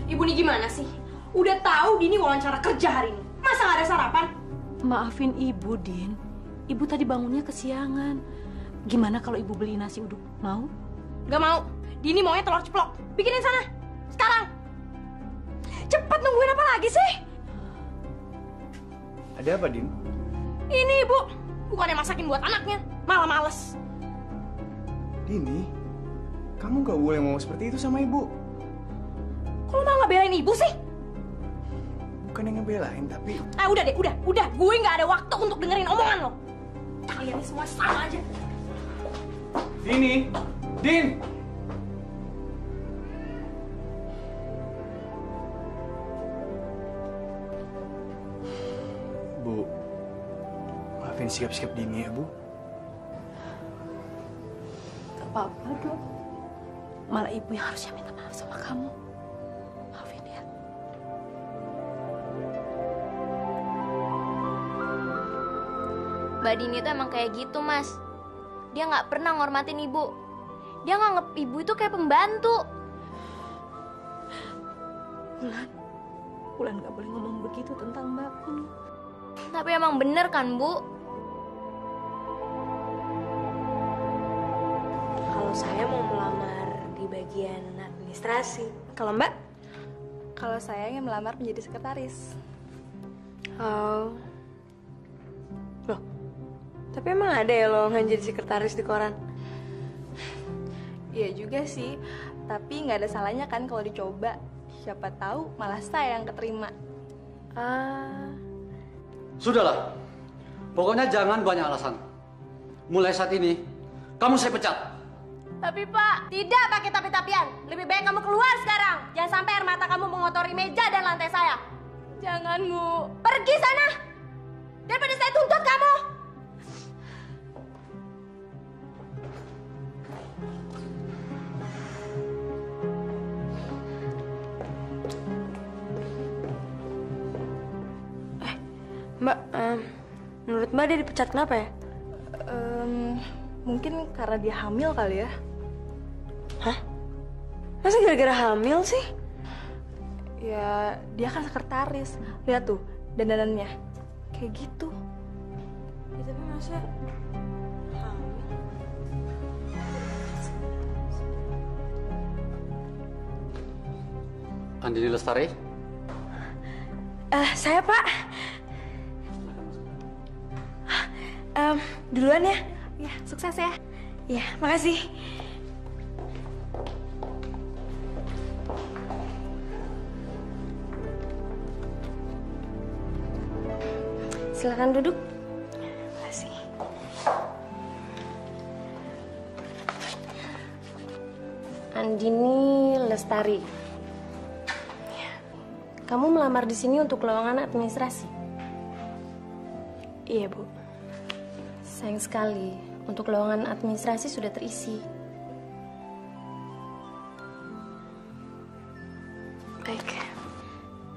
Ibu nih gimana sih? Udah tahu Dini wawancara kerja hari ini. Masa nggak ada sarapan? Maafin ibu, Din. Ibu tadi bangunnya kesiangan. Gimana kalau ibu beli nasi uduk? Mau? Gak mau. Dini maunya telur ceplok. Bikinin sana. Sekarang. Cepet, nungguin apa lagi sih? Ada apa, Din? Ini ibu. Bukannya masakin buat anaknya. Malah males. Dini, kamu gak boleh ngomong seperti itu sama ibu. Kok lo malah belain ibu sih? Bukan yang ngebelain, tapi... Udah deh, udah. Gue nggak ada waktu untuk dengerin omongan lo. Kalian ini semua sama aja. Dini! Din! Bu, maafin sikap-sikap Dini ya, Bu. Gak apa-apa, Dok. Malah ibu yang harusnya minta maaf sama kamu. Maafin ya. Mbak Dini tuh emang kayak gitu, Mas. Dia nggak pernah ngormatin ibu. Dia nganggep ibu itu kayak pembantu. Bulan gak boleh ngomong begitu tentang Mbak Kun. Tapi emang bener kan, Bu? Kalau saya mau melamar di bagian administrasi. Kalau Mbak? Kalau saya ingin melamar menjadi sekretaris. Oh. Loh, tapi emang ada ya lowongan jadi sekretaris di koran? Iya juga sih, tapi nggak ada salahnya kan kalau dicoba. Siapa tahu malah saya yang keterima. Sudahlah, pokoknya jangan banyak alasan. Mulai saat ini, kamu saya pecat. Tapi Pak, tidak pakai tapi-tapian. Lebih baik kamu keluar sekarang. Jangan sampai air mata kamu mengotori meja dan lantai saya. Jangan, Bu. Pergi sana. Daripada saya tuntut kamu. Mbak, menurut Mbak dia dipecat kenapa ya? Mungkin karena dia hamil kali ya. Hah? Masa gara-gara hamil sih? Ya, dia kan sekretaris. Lihat tuh, dandanannya. Kayak gitu. Ya, tapi masa hamil? Andini Lestari? Saya Pak. Duluan ya. Ya, sukses ya. Ya, makasih. Silakan duduk. Makasih. Andini Lestari. Kamu melamar di sini untuk lowongan administrasi? Iya, Bu. Sayang sekali, untuk lowongan administrasi sudah terisi. Baik.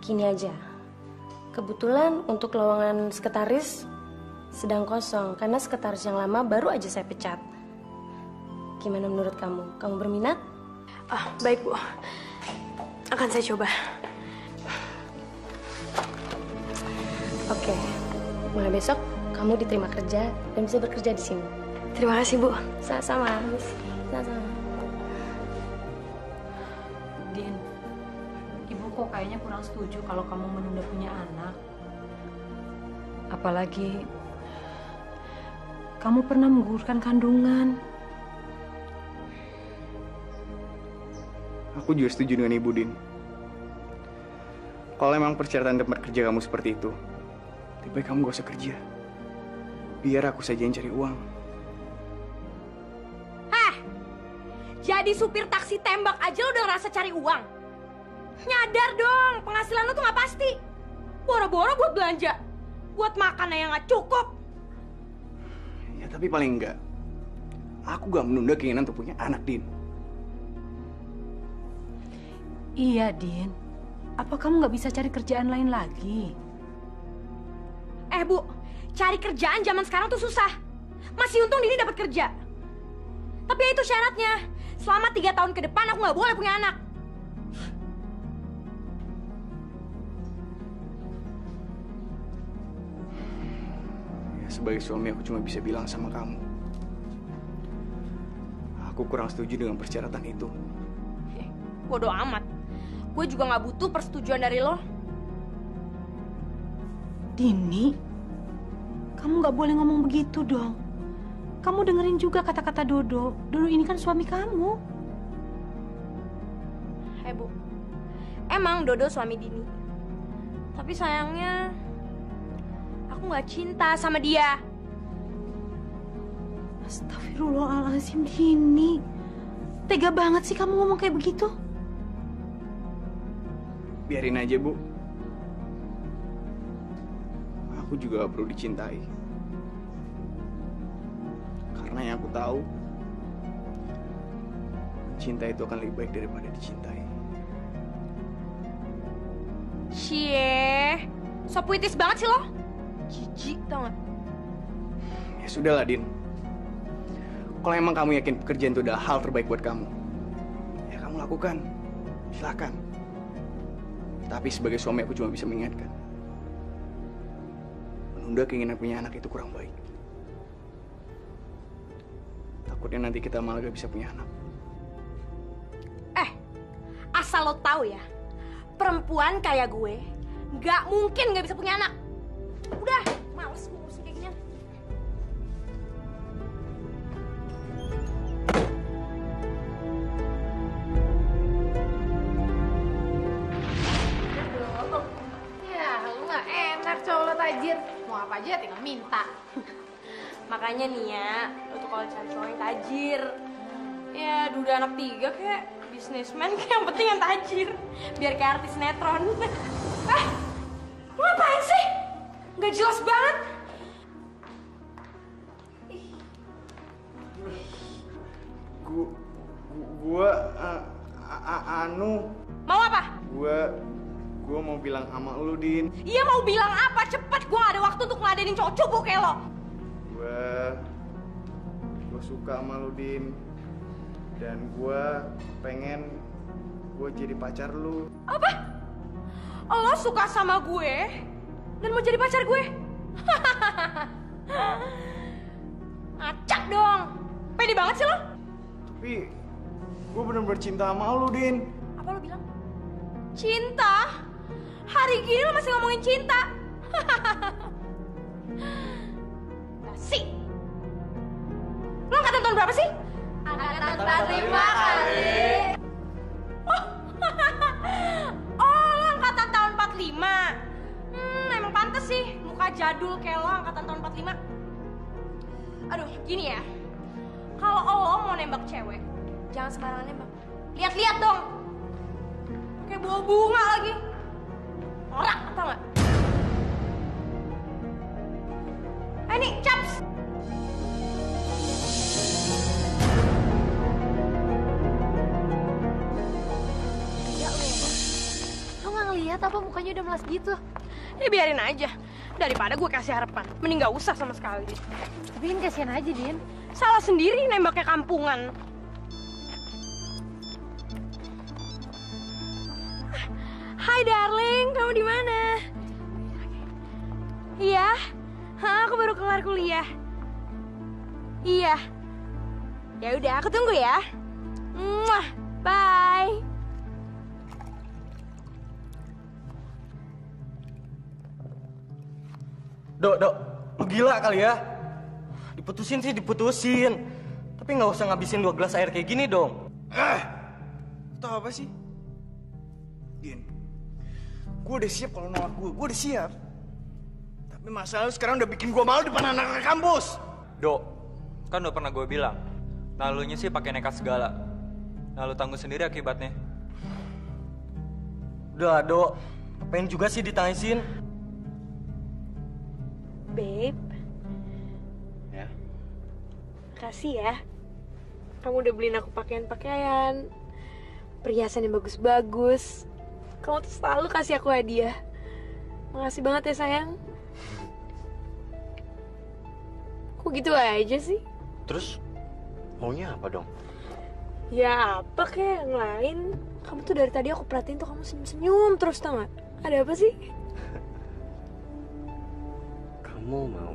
Gini aja. Kebetulan untuk lowongan sekretaris sedang kosong karena sekretaris yang lama baru aja saya pecat. Gimana menurut kamu? Kamu berminat? Baik, Bu. Akan saya coba. Oke. Mulai besok kamu diterima kerja dan bisa bekerja di sini. Terima kasih, Bu. Sama-sama. Sama-sama. Din, ibu kok kayaknya kurang setuju kalau kamu menunda punya anak. Apalagi kamu pernah menggugurkan kandungan. Aku juga setuju dengan Ibu, Din. Kalau emang persyaratan tempat kerja kamu seperti itu, lebih baik kamu gak usah kerja. Biar aku saja yang cari uang. Jadi supir taksi tembak aja lo udah ngerasa cari uang? Nyadar dong, penghasilan lo tuh nggak pasti. Boro-boro buat belanja, buat makan yang nggak cukup. Ya tapi paling enggak, aku gak menunda keinginan untuk punya anak, Din. Iya, Din. Apa kamu nggak bisa cari kerjaan lain lagi? Bu, cari kerjaan zaman sekarang tuh susah. Masih untung Dini dapat kerja. Tapi ya itu syaratnya. Selama 3 tahun ke depan aku nggak boleh punya anak. sebagai suami aku cuma bisa bilang sama kamu, aku kurang setuju dengan persyaratan itu. Bodoh amat. Gue juga nggak butuh persetujuan dari lo. Dini, kamu nggak boleh ngomong begitu dong. Kamu dengerin juga kata-kata Dodo. Dodo ini kan suami kamu. Bu, emang Dodo suami Dini. Tapi sayangnya, aku nggak cinta sama dia. Astagfirullahaladzim, Dini. Tega banget sih kamu ngomong kayak begitu. Biarin aja, Bu. Aku juga gak perlu dicintai. Karena yang aku tahu, cinta itu akan lebih baik daripada dicintai. Cie, so puitis banget sih lo. Jijik, tau gak? Ya sudahlah, Din. Kalau emang kamu yakin pekerjaan itu adalah hal terbaik buat kamu, ya kamu lakukan. Silakan. Tapi sebagai suami aku cuma bisa mengingatkan, menunda keinginan punya anak itu kurang baik. Takutnya nanti kita malah gak bisa punya anak. Asal lo tahu ya, perempuan kayak gue nggak mungkin nggak bisa punya anak. Udah, males ngurusin kayak ginian. Ya, lu nggak enak cowok lo tajir. Mau apa aja tinggal minta. Makanya nih ya, lo tuh kalau cari cowok yang tajir, ya duda anak 3 kayak bisnismen, kayak yang penting yang tajir. Biar kayak artis sinetron. Lu ngapain sih? Nggak jelas banget. Anu. Mau apa? Gua mau bilang sama lu, Din. Iya mau bilang apa? Cepet, gue gak ada waktu untuk ngeladenin cowok cupu kayak lo. Gue suka sama lu, Din. Dan gue pengen gue jadi pacar lu. Apa? Lo suka sama gue dan mau jadi pacar gue? Acak dong. Pede banget sih lo. Tapi gue bener-bener cinta sama lu, Din. Apa lo bilang? Cinta? Hari gini lo masih ngomongin cinta? Nasi. Lo angkatan tahun berapa sih? Angkatan 45 kali. Oh, lo angkatan tahun 45. Emang pantes sih, muka jadul kayak lo angkatan tahun 45. Aduh, gini ya. Kalau lo mau nembak cewek, jangan sembarangan nembak. Lihat-lihat dong. Kayak bawa bunga lagi. Norak, tau gak? Nih, caps. Lo nggak ngeliat apa mukanya udah melas gitu? Ya biarin aja. Daripada gue kasih harapan, mending gak usah sama sekali. Tapi kan kasihan aja, Din. Salah sendiri nembaknya kampungan. Hai darling, kamu di mana? Iya, aku baru kelar kuliah. Iya. Ya udah, aku tunggu ya. Muah, bye. Dok, lu gila kali ya? Diputusin sih diputusin. Tapi nggak usah ngabisin 2 gelas air kayak gini dong. Tahu apa sih? Din, gue udah siap kalau nolak gue udah siap. Tapi masalah lu sekarang udah bikin gue malu depan anak-anak kampus. Dok, kan udah pernah gue bilang, nalunya sih pakai nekat segala. Nah lu tanggung sendiri akibatnya. Udah, Dok. Ngapain juga sih ditangisin? Babe. Ya. Makasih ya. Kamu udah beliin aku pakaian-pakaian, perhiasan yang bagus-bagus. Kamu tuh selalu kasih aku hadiah. Makasih banget ya sayang. Kok gitu aja sih? Terus maunya apa dong? Ya apa kayak yang lain. Kamu tuh dari tadi aku perhatiin tuh kamu senyum-senyum terus, tau gak? Ada apa sih? Kamu mau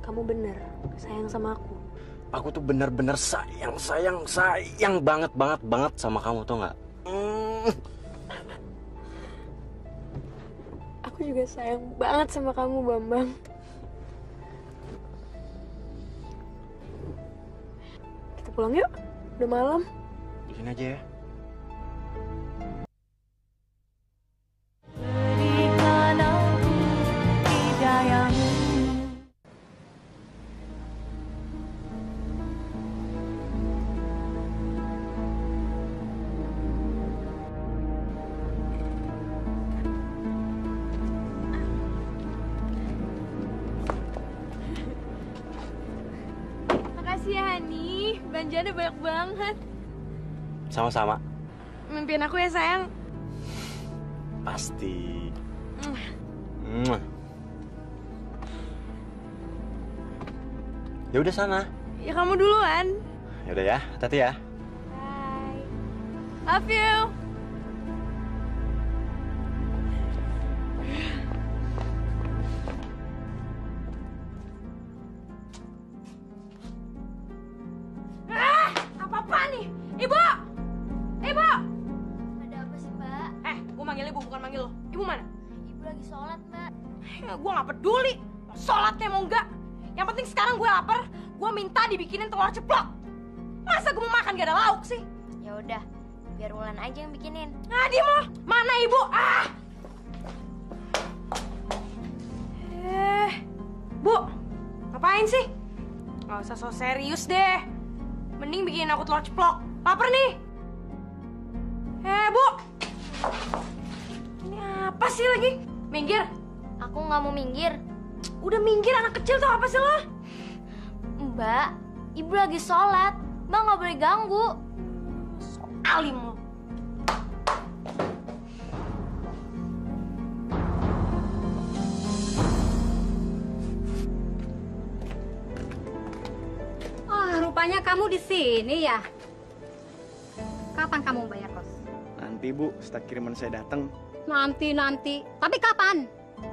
kamu bener sayang sama aku. Aku tuh bener-bener sayang banget sama kamu, tau nggak? Aku juga sayang banget sama kamu, Bambang. Kita pulang yuk, udah malam. Di sini aja ya. Makasih ya, Hani. Belanjaannya banyak banget. Sama-sama. Mimpiin aku ya, sayang. Pasti. Ya udah sana. Ya kamu duluan. Ya udah ya, hati-hati ya. Bye. Love you. Apa-apaan nih? Ibu! Ibu! Ada apa sih, Mbak? Gue manggil ibu, bukan manggil lo. Ibu mana? Ibu lagi sholat, Mbak. Ya, gue gak peduli. Mau sholatnya mau enggak. Yang penting sekarang gue lapar. Gue minta dibikinin telur ceplok. Masa gue mau makan gak ada lauk sih? Ya udah, biar Ulan aja yang bikinin. Nah, diem lo. Mana ibu? Bu, ngapain sih? Gak usah so serius deh. Mending bikinin aku telur ceplok. Laper nih. Bu. Ini apa sih lagi? Minggir. Aku nggak mau minggir. Udah minggir, anak kecil tuh apa sih lo? Mbak, ibu lagi sholat. Mbak nggak boleh ganggu. So alim lo. Rupanya kamu di sini ya. Kapan kamu bayar kos? Nanti Bu, setelah kiriman saya datang. Nanti. Tapi kapan?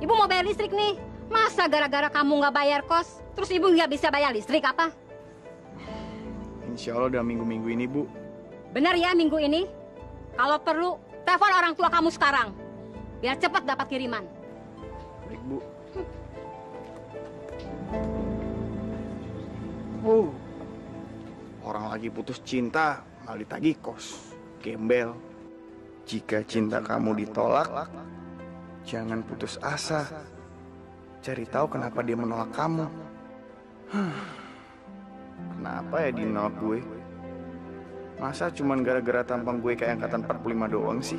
Ibu mau bayar listrik nih. Masa gara-gara kamu nggak bayar kos, terus ibu nggak bisa bayar listrik apa? Insya Allah dalam minggu-minggu ini, Bu. Benar ya minggu ini? Kalau perlu, telepon orang tua kamu sekarang. Biar cepat dapat kiriman. Baik, Bu. Orang lagi putus cinta, malah ditagih kos. Gembel. Jika cinta kamu ditolak, jangan putus asa. Cari tahu kenapa dia menolak kamu. Kenapa ya dia nolak gue? Masa cuman gara-gara tampang gue kayak angkatan 45 doang sih?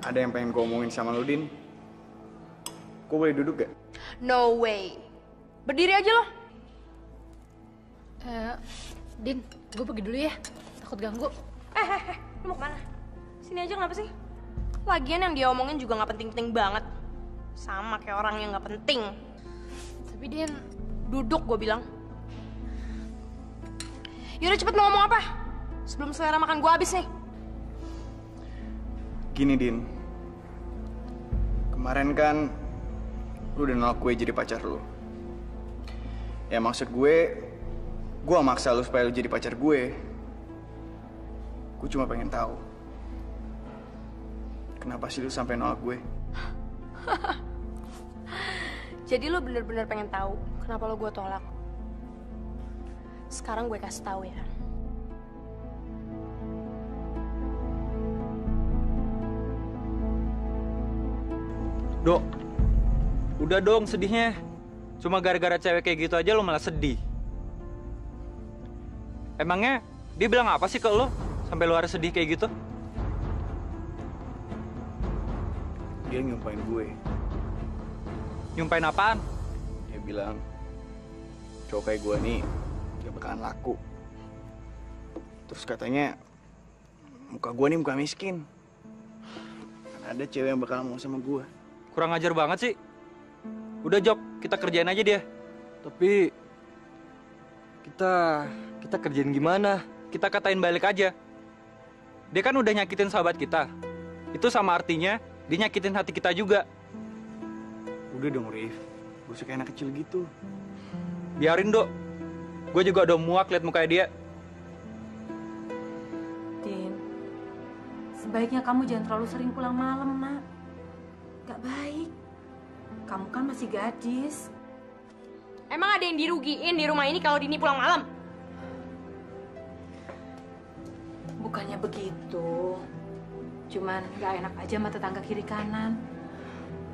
Ada yang pengen gue omongin sama lu, Din? Gue boleh duduk gak? No way. Berdiri aja lo. Din, gue pergi dulu ya. Takut ganggu. Lu mau kemana? Sini aja kenapa sih? Lagian yang dia omongin juga gak penting-penting banget. Sama kayak orang yang gak penting. Tapi Din, duduk gue bilang. Yaudah cepet mau ngomong apa? Sebelum selera makan gue habis nih. Gini, Din. Kemarin kan lu udah nolak gue jadi pacar lu. Ya maksud gue maksa lu supaya lu jadi pacar gue. Gue cuma pengen tahu. Kenapa sih lu sampai nolak gue? Jadi lu bener-bener pengen tahu kenapa lo gue tolak. Sekarang gue kasih tahu ya. Dok, udah dong sedihnya. Cuma gara-gara cewek kayak gitu aja lo malah sedih. Emangnya dia bilang apa sih ke lo sampai lo harus sedih kayak gitu? Dia nyumpain gue. Nyumpain apaan? Dia bilang cowok kayak gue nih gak bakalan laku. Terus katanya muka gue nih muka miskin. Ada cewek yang bakalan mau sama gue. Kurang ajar banget sih. Udah Jok, kita kerjain aja dia. Tapi kita kerjain gimana? Kita katain balik aja. Dia kan udah nyakitin sahabat kita. Itu sama artinya dia nyakitin hati kita juga. Udah dong, Rif. Gue suka anak kecil gitu. Biarin, Dok. Gue juga udah muak liat mukanya dia. Din, sebaiknya kamu jangan terlalu sering pulang malam, nak. Gak baik. Kamu kan masih gadis. Emang ada yang dirugiin di rumah ini kalau Dini pulang malam? Bukannya begitu. Cuman gak enak aja sama tetangga kiri kanan.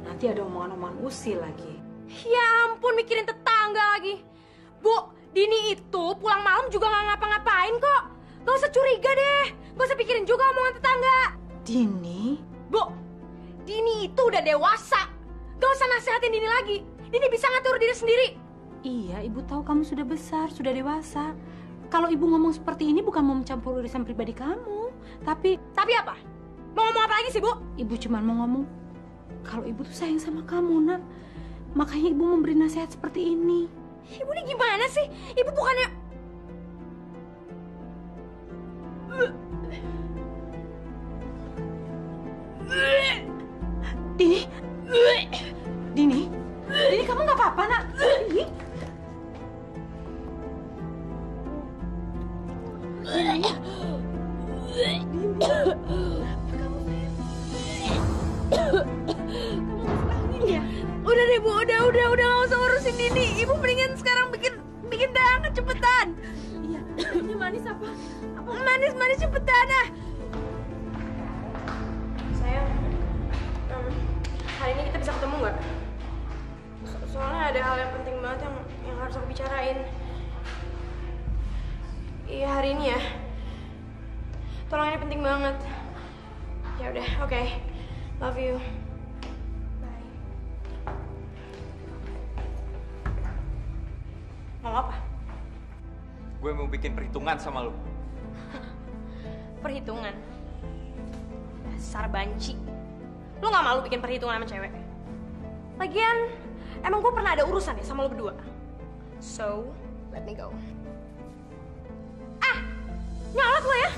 Nanti ada omongan-omongan usil lagi. Ya ampun, mikirin tetangga lagi. Bu, Dini itu pulang malam juga gak ngapa-ngapain kok. Gak usah curiga deh. Gak usah pikirin juga omongan tetangga. Dini? Bu, Dini itu udah dewasa. Gak usah nasihatin Dini lagi. Dini bisa ngatur diri sendiri. Iya, ibu tahu kamu sudah besar, sudah dewasa. Kalau ibu ngomong seperti ini bukan mau mencampur urusan pribadi kamu. Tapi apa? Mau ngomong apa lagi sih, Bu? Ibu cuma mau ngomong kalau ibu tuh sayang sama kamu, nak. Makanya ibu memberi nasihat seperti ini. Ibu ini gimana sih? Ibu bukannya... Dini? Dini? Dini, kamu nggak apa-apa, nak? Dini? Dini? Udah deh, Bu, udah nggak usah urusin Dini. Ibu mendingan sekarang bikin teh hangat cepetan. Iya, ini manis apa? Manis cepetan ah. Sayang, hari ini kita bisa ketemu nggak? Soalnya ada hal yang penting banget yang harus aku bicarain. Iya, hari ini ya. Tolong, ini penting banget. Ya udah, oke. Love you. Bye. Mau apa? Gue mau bikin perhitungan sama lu. Perhitungan? Dasar banci. Lu gak malu bikin perhitungan sama cewek? Lagian, emang gue pernah ada urusan ya sama lu berdua? So, let me go. Ah! Nyolot lo ya?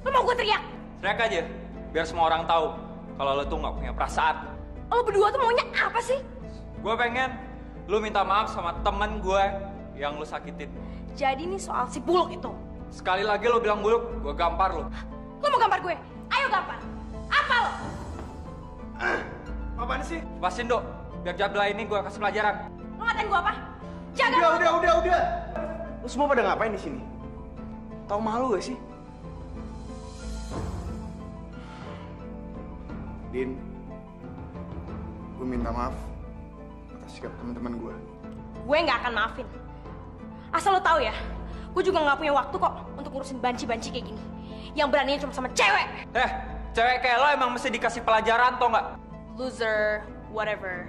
Lo mau gue teriak? Teriak aja, biar semua orang tahu kalau lo tuh nggak punya perasaan. Lo berdua tuh maunya apa sih? Gue pengen lo minta maaf sama temen gue yang lo sakitin. Jadi nih soal si buluk itu. Sekali lagi lo bilang buluk, gue gampar lo. Lo mau gampar gue? Ayo gampar. Apa lo? Apaan sih? Lepasin, Dok. Biar jadwal ini gue kasih pelajaran. Lo ngatain gue apa? Jaga. Udah. Lo semua pada ngapain di sini? Tahu malu gak sih? Din, gue minta maaf atas sikap teman-teman gue. Gue nggak akan maafin. Asal lo tahu ya, gue juga nggak punya waktu kok untuk ngurusin banci-banci kayak gini. Yang beraninya cuma sama cewek. Cewek kayak lo emang mesti dikasih pelajaran, tau nggak? Loser, whatever.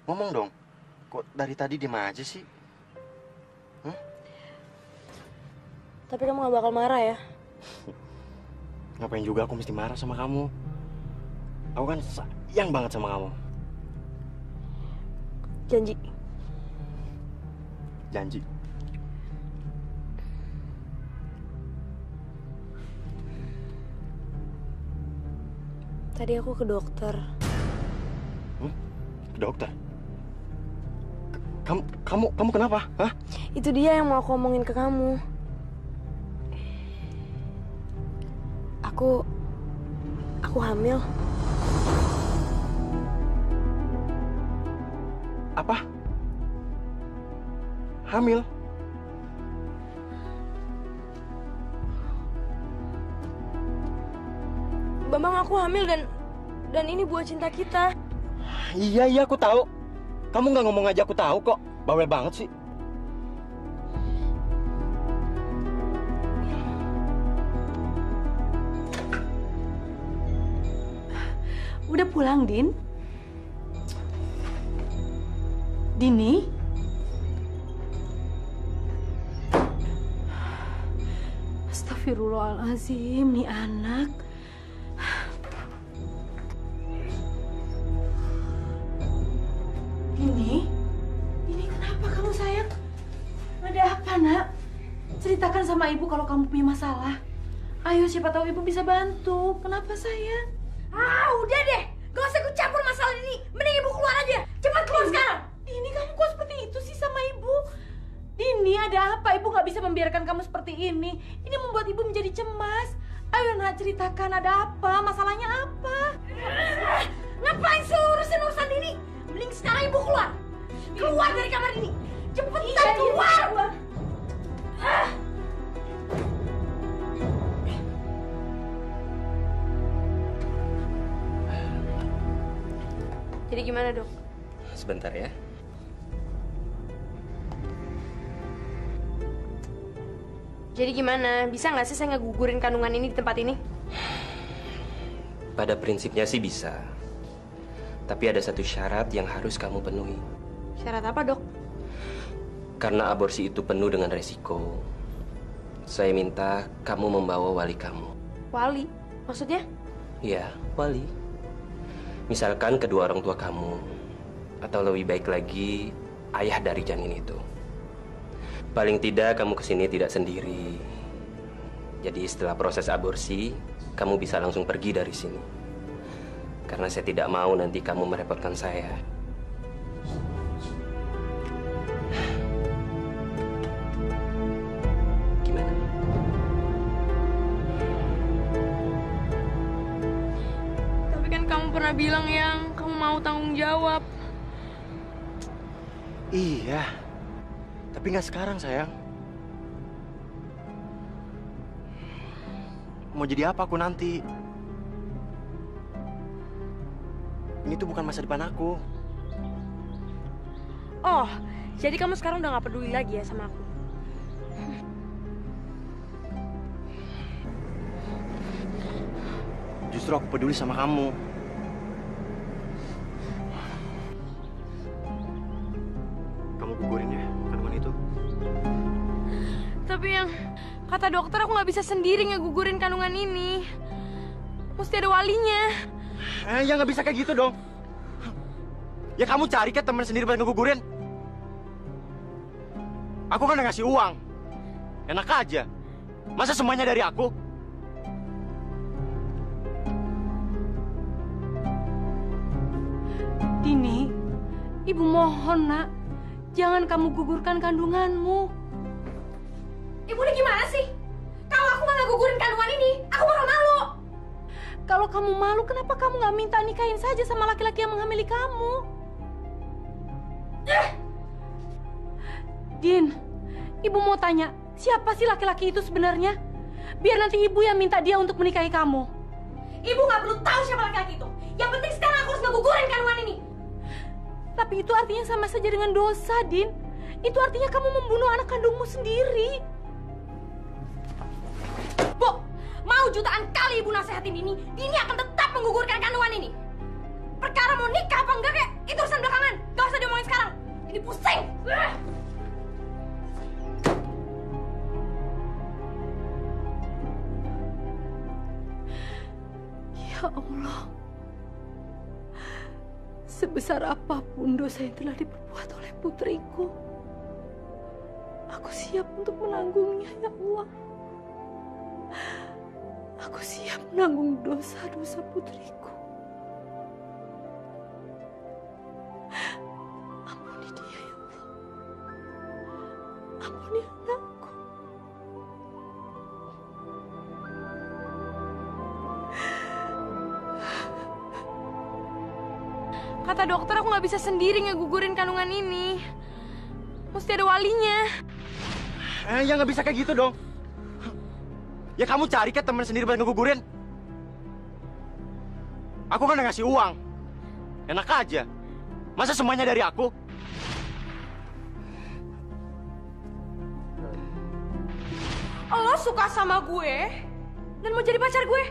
Ngomong dong, kok dari tadi diem aja sih? Tapi kamu gak bakal marah ya? Ngapain juga aku mesti marah sama kamu? Aku kan sayang banget sama kamu. Janji. Janji. Tadi aku ke dokter. Ke dokter? Kamu kenapa? Hah? Itu dia yang mau aku omongin ke kamu. Aku hamil. Apa? Hamil? Bambang, aku hamil dan ini buah cinta kita. Iya, aku tahu. Kamu nggak ngomong aja aku tahu kok. Bawel banget sih. Udah pulang, Din? Dini? Astagfirullahaladzim, nih anak. Ini kenapa kamu sayang? Ada apa nak? Ceritakan sama ibu kalau kamu punya masalah. Ayo, siapa tahu ibu bisa bantu. Kenapa sayang? Ah, udah deh. Gak usah ikut campur masalah ini. Mending ibu keluar aja. Cepat keluar sekarang. Ini kamu kok seperti itu sih sama ibu? Dini, ada apa? Ibu gak bisa membiarkan kamu seperti ini. Ini membuat ibu menjadi cemas. Ayo nak, ceritakan ada apa? Masalahnya apa? Ngapain sih urusan Dini? Mending sekarang ibu keluar. Keluar dari kamar ini. Cepetan keluar. Jadi gimana, Dok? Sebentar ya. Jadi gimana? Bisa nggak sih saya ngegugurin kandungan ini di tempat ini? Pada prinsipnya sih bisa. Tapi ada satu syarat yang harus kamu penuhi. Syarat apa, Dok? Karena aborsi itu penuh dengan resiko. Saya minta kamu membawa wali kamu. Wali? Maksudnya? Iya, wali. Misalkan kedua orang tua kamu. Atau lebih baik lagi, ayah dari janin itu. Paling tidak kamu kesini tidak sendiri. Jadi setelah proses aborsi, kamu bisa langsung pergi dari sini. Karena saya tidak mau nanti kamu merepotkan saya. Gimana? Tapi kan kamu pernah bilang yang kamu mau tanggung jawab. Iya. Tapi nggak sekarang, sayang. Mau jadi apa aku nanti? Ini tuh bukan masa depan aku. Oh, jadi kamu sekarang udah gak peduli lagi ya sama aku? Justru aku peduli sama kamu. Kamu gugurin ya kandungan itu. Tapi yang kata dokter aku gak bisa sendiri ngegugurin kandungan ini. Mesti ada walinya. Ya nggak bisa kayak gitu dong. Ya kamu cari ke teman sendiri buat ngegugurin. Aku kan udah ngasih uang. Enak aja. Masa semuanya dari aku? Dini, ibu mohon nak, jangan kamu gugurkan kandunganmu. Ibu ini gimana sih? Kalau aku nggak gugurin kandungan ini, aku bakal malu. Kalau kamu malu, kenapa kamu nggak minta nikahin saja sama laki-laki yang menghamili kamu? Din, ibu mau tanya, siapa sih laki-laki itu sebenarnya? Biar nanti ibu yang minta dia untuk menikahi kamu. Ibu nggak perlu tahu siapa laki-laki itu. Yang penting sekarang aku harus ngegugurin kandungan ini. Tapi itu artinya sama saja dengan dosa, Din. Itu artinya kamu membunuh anak kandungmu sendiri. Bu, mau jutaan kali ibu nasehatin Dini akan tetap menggugurkan kandungan ini. Perkara mau nikah apa enggak kayak itu urusan belakangan. Gak usah diomongin sekarang. Ini pusing. Ya Allah, sebesar apapun dosa yang telah diperbuat oleh putriku, aku siap untuk menanggungnya, ya Allah. Aku siap menanggung dosa-dosa putriku. Ampuni dia, ya Allah. Ampuni anakku. Kata dokter aku nggak bisa sendiri ngegugurin kandungan ini. Mesti ada walinya. Ya nggak bisa kayak gitu dong. Ya kamu cari ke teman sendiri buat ngegugurin. Aku kan udah ngasih uang. Enak aja. Masa semuanya dari aku? Lo suka sama gue dan mau jadi pacar gue?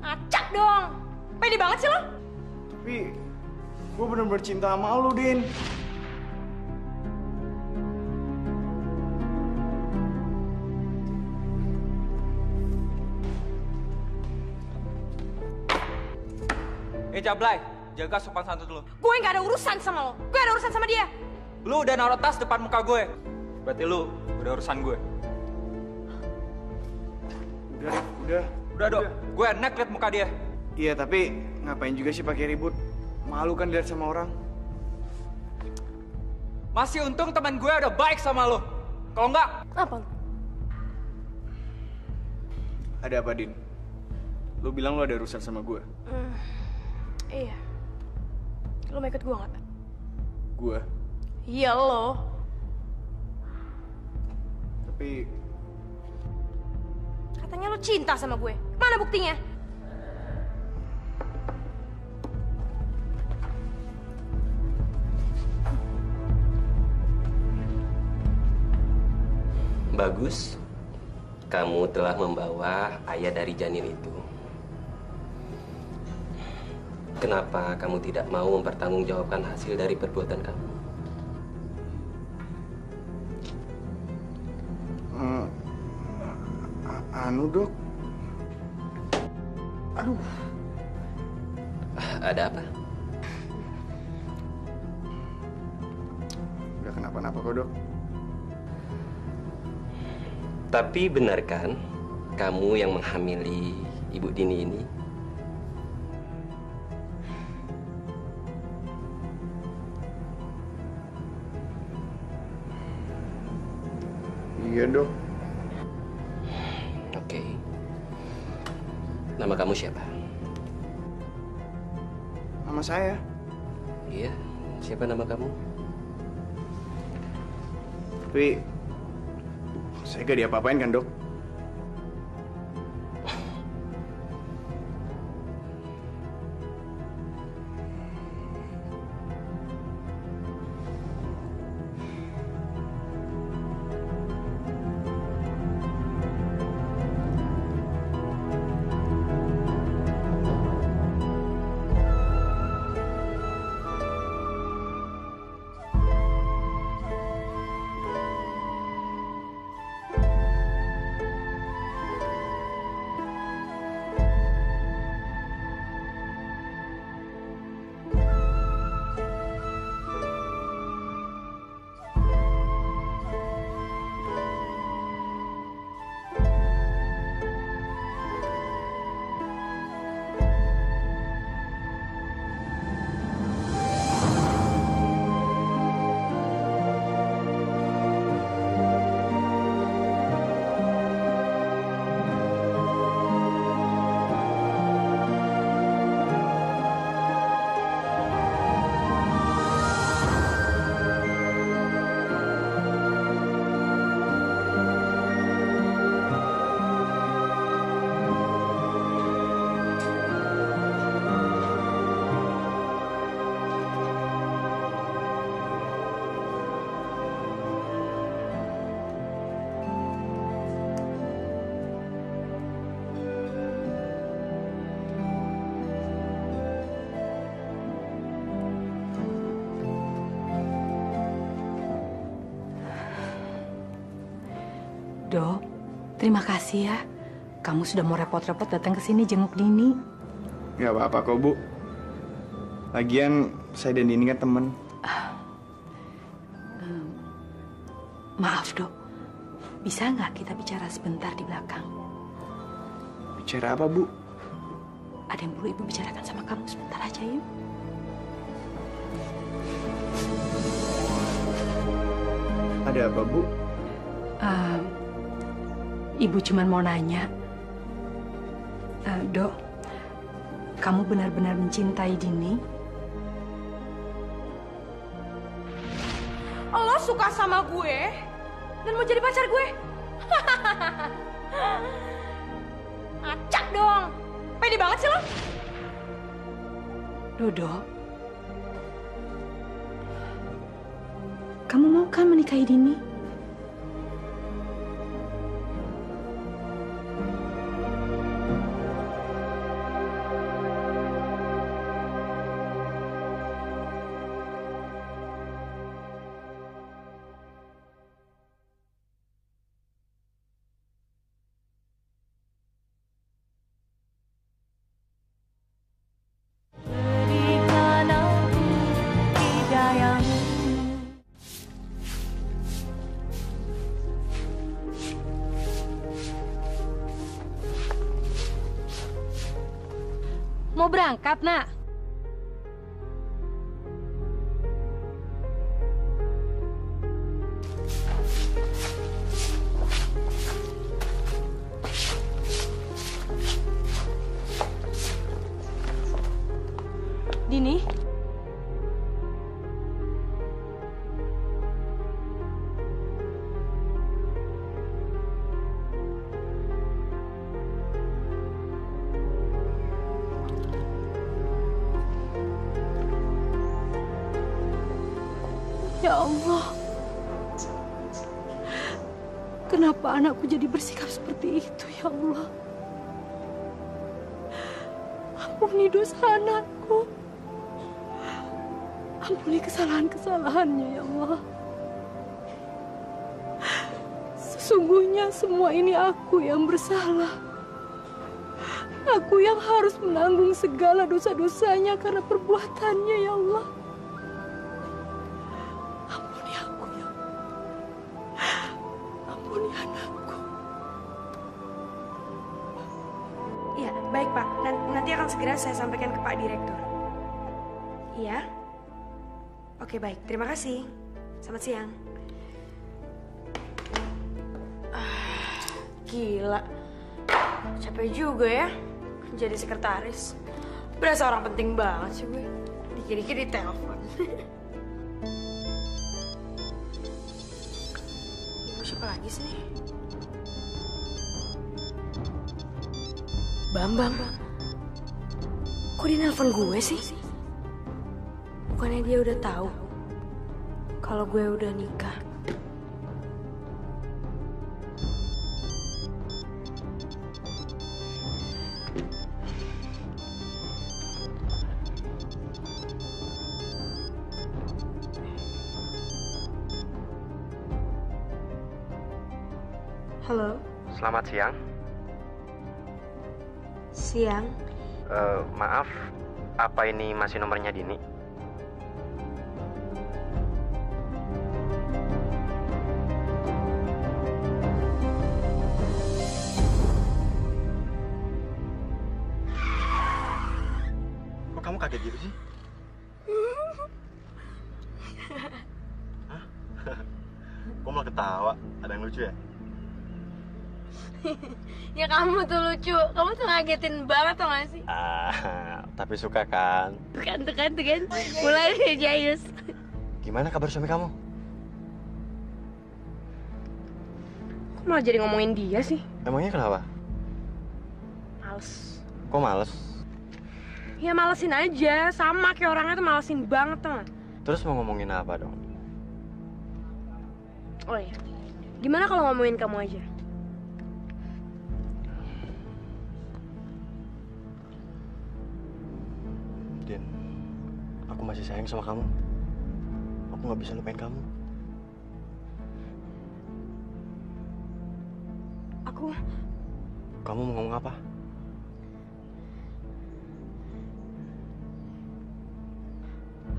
Acak dong. Pede banget sih lo. Tapi gue bener-bener cinta sama lu, Din. Jablay, jaga sopan santun lu. Gue nggak ada urusan sama lo. Gue ada urusan sama dia. Lu udah naruh tas depan muka gue. Berarti lu udah urusan gue. Udah. Udah, Dok. Gue enak liat muka dia. Iya, tapi ngapain juga sih pakai ribut? Malu kan dilihat sama orang. Masih untung teman gue udah baik sama lo. Kalau enggak, Apa? Ada apa, Din? Lu bilang lu ada urusan sama gue. Iya. Lo mau ikut gue nggak? Gue? Iya lo. Tapi Katanya lo cinta sama gue. Mana buktinya? Bagus. Kamu telah membawa ayah dari janin itu. Kenapa kamu tidak mau mempertanggungjawabkan hasil dari perbuatan kamu? Anu, Dok. Aduh. Ada apa? Udah kenapa-napa kok, Dok. Tapi benar kan kamu yang menghamili Ibu Dini ini? Iya, Dok. Oke. Nama kamu siapa? Nama saya. Iya, siapa nama kamu? Tapi saya gak diapa-apain kan, Dok? Dok, terima kasih ya. Kamu sudah mau repot-repot datang ke sini jenguk Dini. Gak apa-apa kok, Bu. Lagian saya dan Dini kan temen. Maaf, Dok. Bisa nggak kita bicara sebentar di belakang? Bicara apa, Bu? Ada yang perlu Ibu bicarakan sama kamu sebentar aja, yuk. Ada apa, Bu? Ibu cuma mau nanya. Dok, kamu benar-benar mencintai Dini? Lo suka sama gue dan mau jadi pacar gue? Acak dong. Pede banget sih lo. Dodo, kamu mau kan menikahi Dini? Mau berangkat, Nak? Dini? Ya Allah, kenapa anakku jadi bersikap seperti itu, ya Allah? Ampuni dosa anakku. Ampuni kesalahan-kesalahannya, ya Allah. Sesungguhnya semua ini aku yang bersalah. Aku yang harus menanggung segala dosa-dosanya karena perbuatannya, ya Allah. Ampuni aku, ya Allah. Ampuni anakku. Ya, baik Pak. Nanti akan segera saya sampaikan ke Pak Direktur. Iya? Oke, baik. Terima kasih. Selamat siang. Gila. Capek juga ya jadi sekretaris. Berasa orang penting banget sih gue. Dikit-dikit ditelepon. Siapa lagi sih? Bambang. Kok dia nelpon gue sih? Bukannya dia udah tahu kalau gue udah nikah. Halo. Selamat siang. Siang. Maaf, apa ini masih nomornya Dini? Kok kamu kaget gitu sih? Hah? Kok malah ketawa? Ada yang lucu ya? Ya kamu tuh lucu. Kamu tuh ngagetin banget tau gak sih? Tapi suka kan? Tuh kan. Mulai deh Jayus. Gimana kabar suami kamu? Kok malah jadi ngomongin dia sih? Emangnya kenapa? Males. Kok males? Ya malesin aja. Sama kayak orangnya tuh malesin banget tau gak? Terus mau ngomongin apa dong? Oh iya. Gimana kalau ngomongin kamu aja? Din, aku masih sayang sama kamu. Aku nggak bisa lupain kamu. Kamu mau ngomong apa?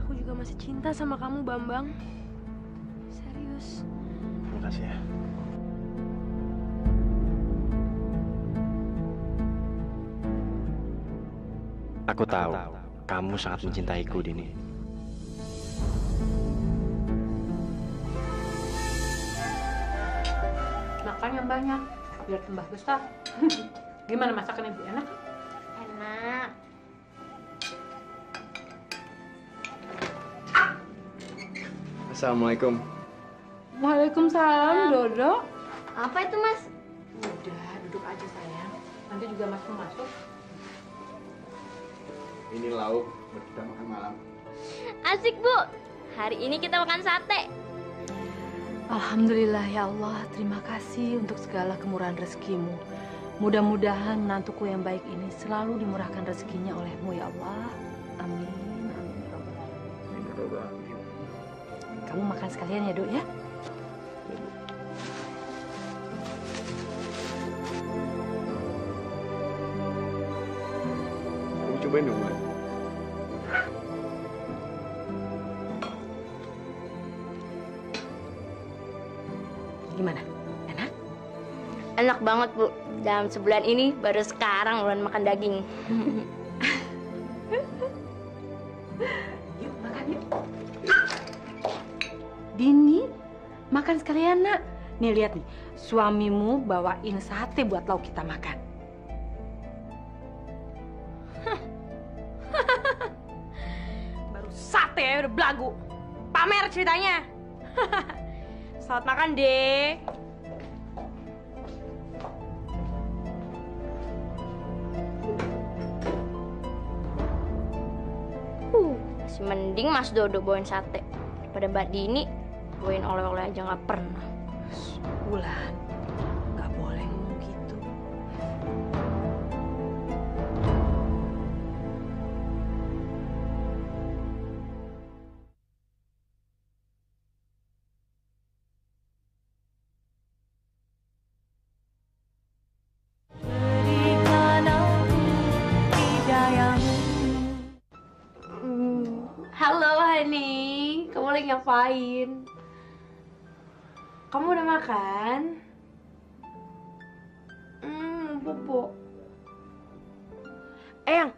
Aku juga masih cinta sama kamu, Bambang. Serius. Terima kasih ya. Aku tahu kamu sangat mencintaiku, Dini. Makan yang banyak, biar tambah besar. Gimana masakan Ibu? Enak? Enak. Assalamualaikum. Waalaikumsalam, Dodo. Apa itu, Mas? Udah, duduk aja sayang. Nanti juga Mas mau masuk. Ini lauk buat kita makan malam. Asik, Bu. Hari ini kita makan sate. Alhamdulillah ya Allah, terima kasih untuk segala kemurahan rezekimu. Mudah-mudahan menantuku yang baik ini selalu dimurahkan rezekinya olehmu ya Allah. Amin. Amin ya Rabbal Alamin. Kamu makan sekalian ya, Dok ya. Kamu cobain dong, Man. Gimana? Enak? Enak banget, Bu. Dalam sebulan ini baru sekarang bulan makan daging. Iya nak. Nih lihat nih, suamimu bawain sate buat lauk kita makan. Baru sate ya udah belagu. Pamer ceritanya. Selamat makan deh. Masih mending Mas Dodo bawain sate daripada Mbak Dini bawain oleh-oleh aja nggak pernah. Bulan, nggak boleh ngomong gitu. Halo honey, kamu lagi ngapain? Kamu udah makan? Bobo. Eyang,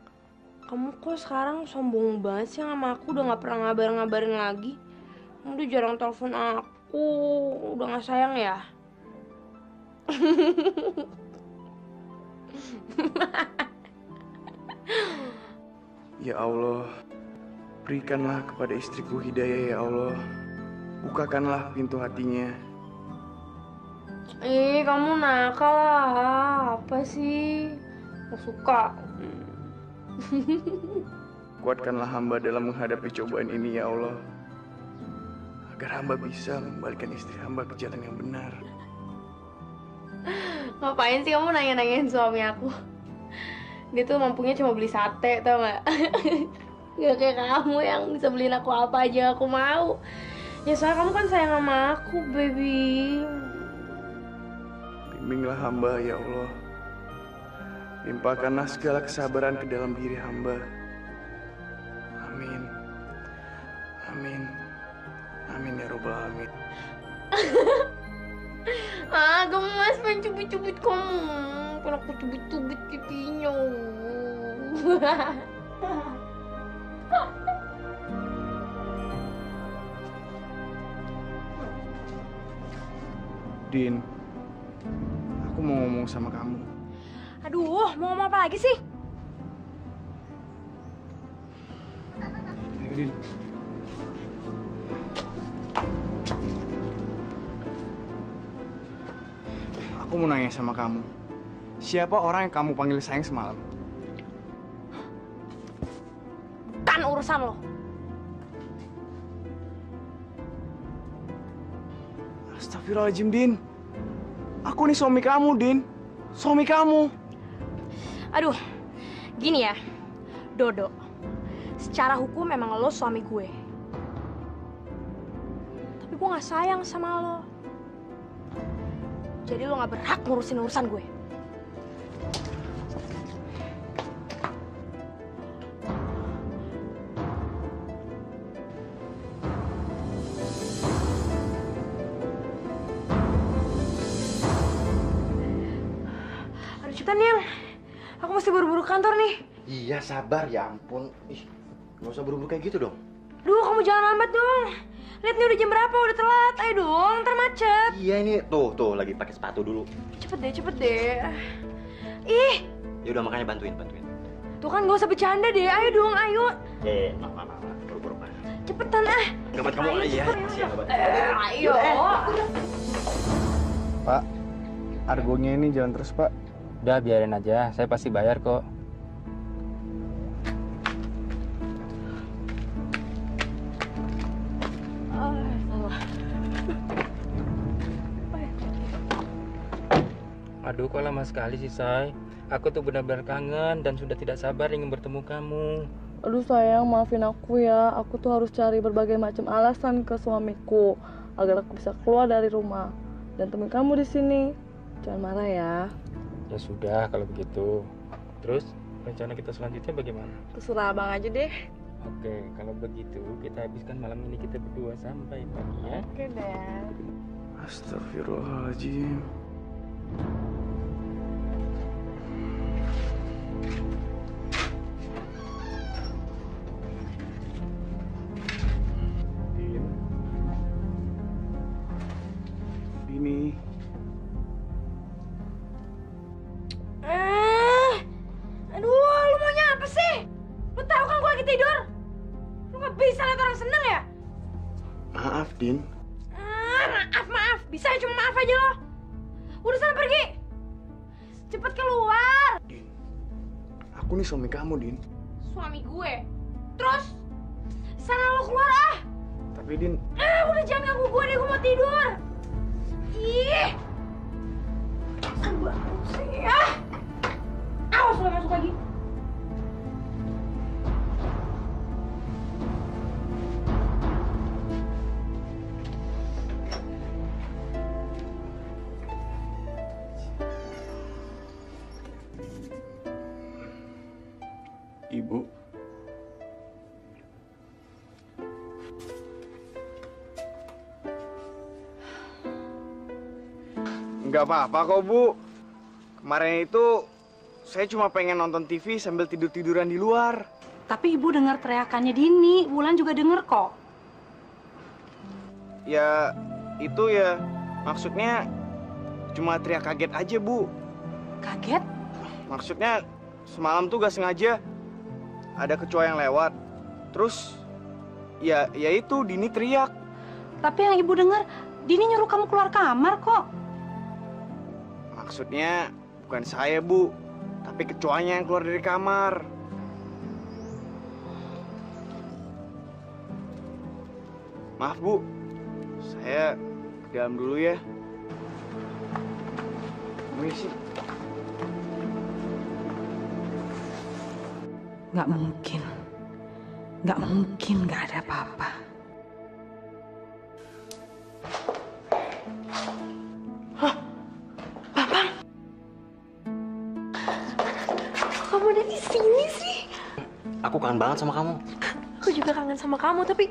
kamu kok sekarang sombong banget sih sama aku, udah gak pernah ngabarin lagi. Kamu udah jarang telepon aku, udah gak sayang ya? Ya Allah, berikanlah kepada istriku hidayah ya Allah. Bukakanlah pintu hatinya. Kamu nakal lah, apa sih? Gak suka. Kuatkanlah hamba dalam menghadapi cobaan ini ya Allah, agar hamba bisa mengembalikan istri hamba ke jalan yang benar. Ngapain sih kamu nanya-nanyain suami aku? Dia tuh mampunya cuma beli sate, tau gak? Gak kayak kamu yang bisa beliin aku apa aja aku mau. Ya soalnya kamu kan sayang sama aku, baby. Bimbinglah hamba ya Allah. Limpahkanlah segala kesabaran ke dalam diri hamba. Amin. Amin. Amin ya Rabbal Alamin. Kamu mas pengen cubit-cubit kamu. Kalau aku cubit-cubit pipinya. Din, aku mau ngomong sama kamu. Aduh, mau ngomong apa lagi sih? Ayo, Din. Aku mau nanya sama kamu. Siapa orang yang kamu panggil sayang semalam? Bukan urusan lo. Astagfirullahaladzim, Din. Aku nih suami kamu, Din. Suami kamu. Aduh, gini ya, Dodo. Secara hukum memang lo suami gue. Tapi gue gak sayang sama lo. Jadi lo gak berhak ngurusin urusan gue. Aduh, cepetan Yang. Aku mesti buru-buru kantor nih. Iya, sabar ya ampun. Ih, nggak usah buru-buru kayak gitu dong. Duh, kamu jangan lambat dong. Lihat nih udah jam berapa, udah telat. Ayo dong, ntar macet. Iya ini tuh lagi pakai sepatu dulu. Cepet deh. Ih, Ya udah makanya bantuin. tuh kan gak usah bercanda deh. Ayo dong, ayo. Buru-buru. Cepetan ah. Gabat kamu iya. Masih gabat. Ayo. Pak, argonya ini jalan terus, Pak. Udah biarin aja, saya pasti bayar kok. Aduh, kok lama sekali sih, Say? Aku tuh benar-benar kangen dan sudah tidak sabar ingin bertemu kamu. Aduh sayang, maafin aku ya. Aku tuh harus cari berbagai macam alasan ke suamiku agar aku bisa keluar dari rumah dan temuin kamu di sini. Jangan marah ya. Ya sudah kalau begitu. Terus rencana kita selanjutnya bagaimana? Terserah abang aja deh. Oke, kalau begitu kita habiskan malam ini kita berdua sampai pagi ya. Oke deh. Astagfirullahaladzim. Din. Maaf. Bisa cuma maaf aja lo. Udah sana pergi. Cepet keluar. Aku nih suami kamu, Din. Suami gue. Terus? Sana lo keluar ah. Tapi Din... Udah jangan ganggu gue deh, gue mau tidur. Ih. Gue pusing ya. Awas lo masuk lagi. Ibu. Nggak apa-apa kok, Bu. Kemarin itu saya cuma pengen nonton TV sambil tidur-tiduran di luar. Tapi ibu dengar teriakannya Dini, Wulan juga denger kok. Ya, itu ya maksudnya cuma teriak kaget aja, Bu. Kaget? Maksudnya semalam tuh gak sengaja ada kecoa yang lewat. Terus ya itu Dini teriak. Tapi yang ibu dengar, Dini nyuruh kamu keluar kamar kok. Maksudnya bukan saya, Bu, tapi kecoanya yang keluar dari kamar. Maaf, Bu. Saya ke dalam dulu ya. Permisi. Nggak mungkin. Nggak mungkin nggak ada apa-apa. Kamu ada di sini sih? Aku kangen banget sama kamu. Aku juga kangen sama kamu, tapi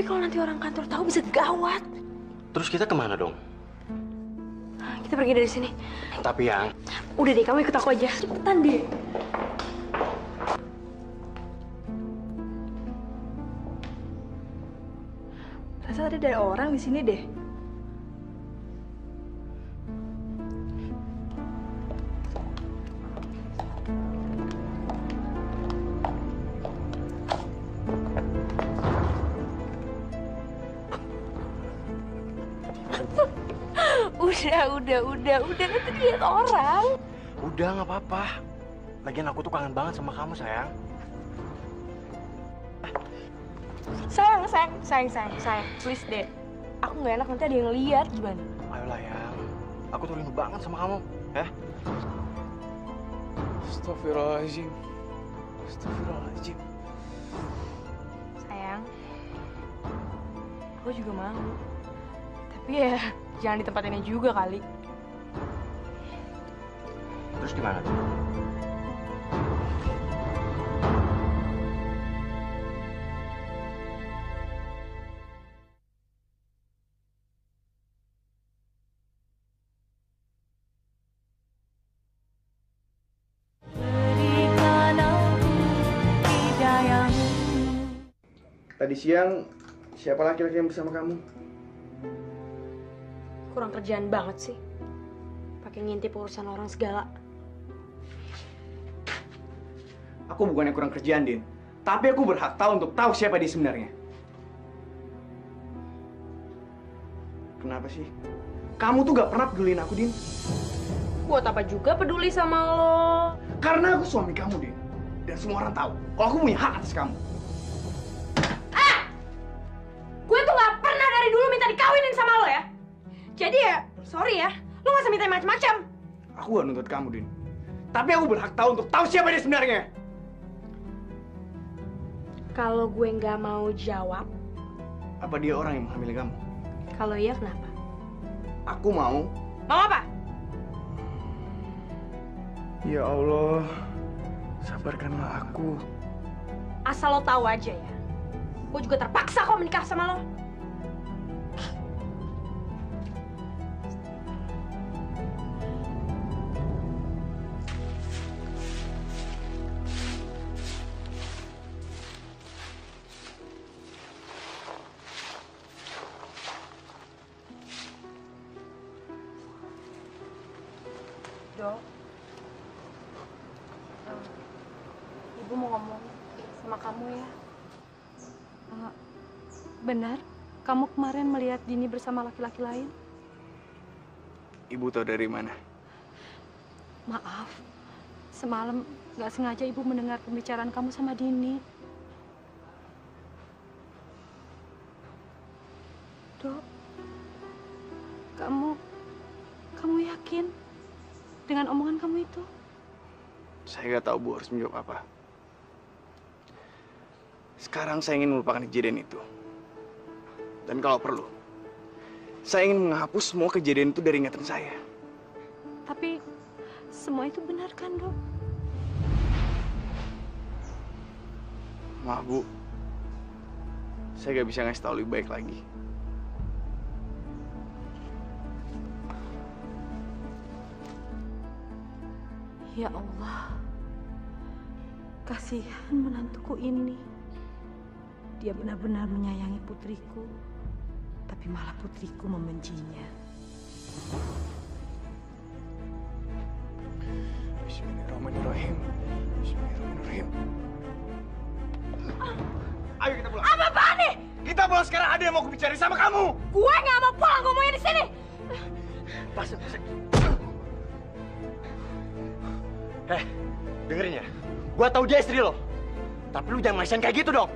kalau nanti orang kantor tahu bisa gawat. Terus kita kemana dong? Kita pergi dari sini. Tapi yang... Udah deh, kamu ikut aku aja. Cepetan deh. Rasa tadi ada orang di sini deh. Udah, nanti lihat orang. Udah, nggak apa-apa. Lagian aku tuh kangen banget sama kamu, sayang. Sayang, please deh. Aku nggak enak nanti ada yang lihat gimana? Ayolah, yang. Aku tuh rindu banget sama kamu, ya. Astagfirullahaladzim. Astagfirullahaladzim. Sayang, aku juga mau. Tapi ya, jangan di tempat ini juga kali. Terus gimana? Tadi siang siapa laki-laki yang bersama kamu? Kurang kerjaan banget sih. Pakai ngintip urusan orang segala. Aku bukannya kurang kerjaan, Din. Tapi aku berhak tahu untuk tahu siapa dia sebenarnya. Kenapa sih? Kamu tuh gak pernah pedulin aku, Din. Buat apa juga peduli sama lo? Karena aku suami kamu, Din. Dan semua orang tahu kalau aku punya hak atas kamu. Gue tuh gak pernah dari dulu minta dikawinin sama lo ya. Jadi ya, sorry ya, lo gak usah minta macam-macam. Aku gak nuntut kamu, Din. Tapi aku berhak tahu untuk tahu siapa dia sebenarnya. Kalau gue nggak mau jawab, Apa dia orang yang menghamili kamu? kalau iya kenapa? Aku mau. Mau apa? Ya Allah, sabarkanlah aku. Asal lo tahu aja ya, gue juga terpaksa kok menikah sama lo. Dok, Ibu mau ngomong sama kamu ya. Benar, kamu kemarin melihat Dini bersama laki-laki lain? Ibu tahu dari mana? Maaf, semalam nggak sengaja ibu mendengar pembicaraan kamu sama Dini. Dok, kamu yakin dengan omongan kamu itu? Saya nggak tahu Bu harus menjawab apa. Sekarang saya ingin melupakan kejadian itu. Dan kalau perlu, saya ingin menghapus semua kejadian itu dari ingatan saya. Tapi semua itu benar kan, Dok? Maaf Bu, saya nggak bisa ngasih tahu lebih baik lagi. Ya Allah, kasihan menantuku ini. Dia benar-benar menyayangi putriku, tapi malah putriku membencinya. Bismillahirrahmanirrahim. Bismillahirrahmanirrahim. Ayo kita pulang. Apa-apaan nih? Kita pulang sekarang, ada yang mau bicara sama kamu. Gue nggak mau pulang, ngomongnya di sini. Pasang. Dengerin ya. Gua tahu dia istri lo. Tapi lu jangan main kayak gitu dong.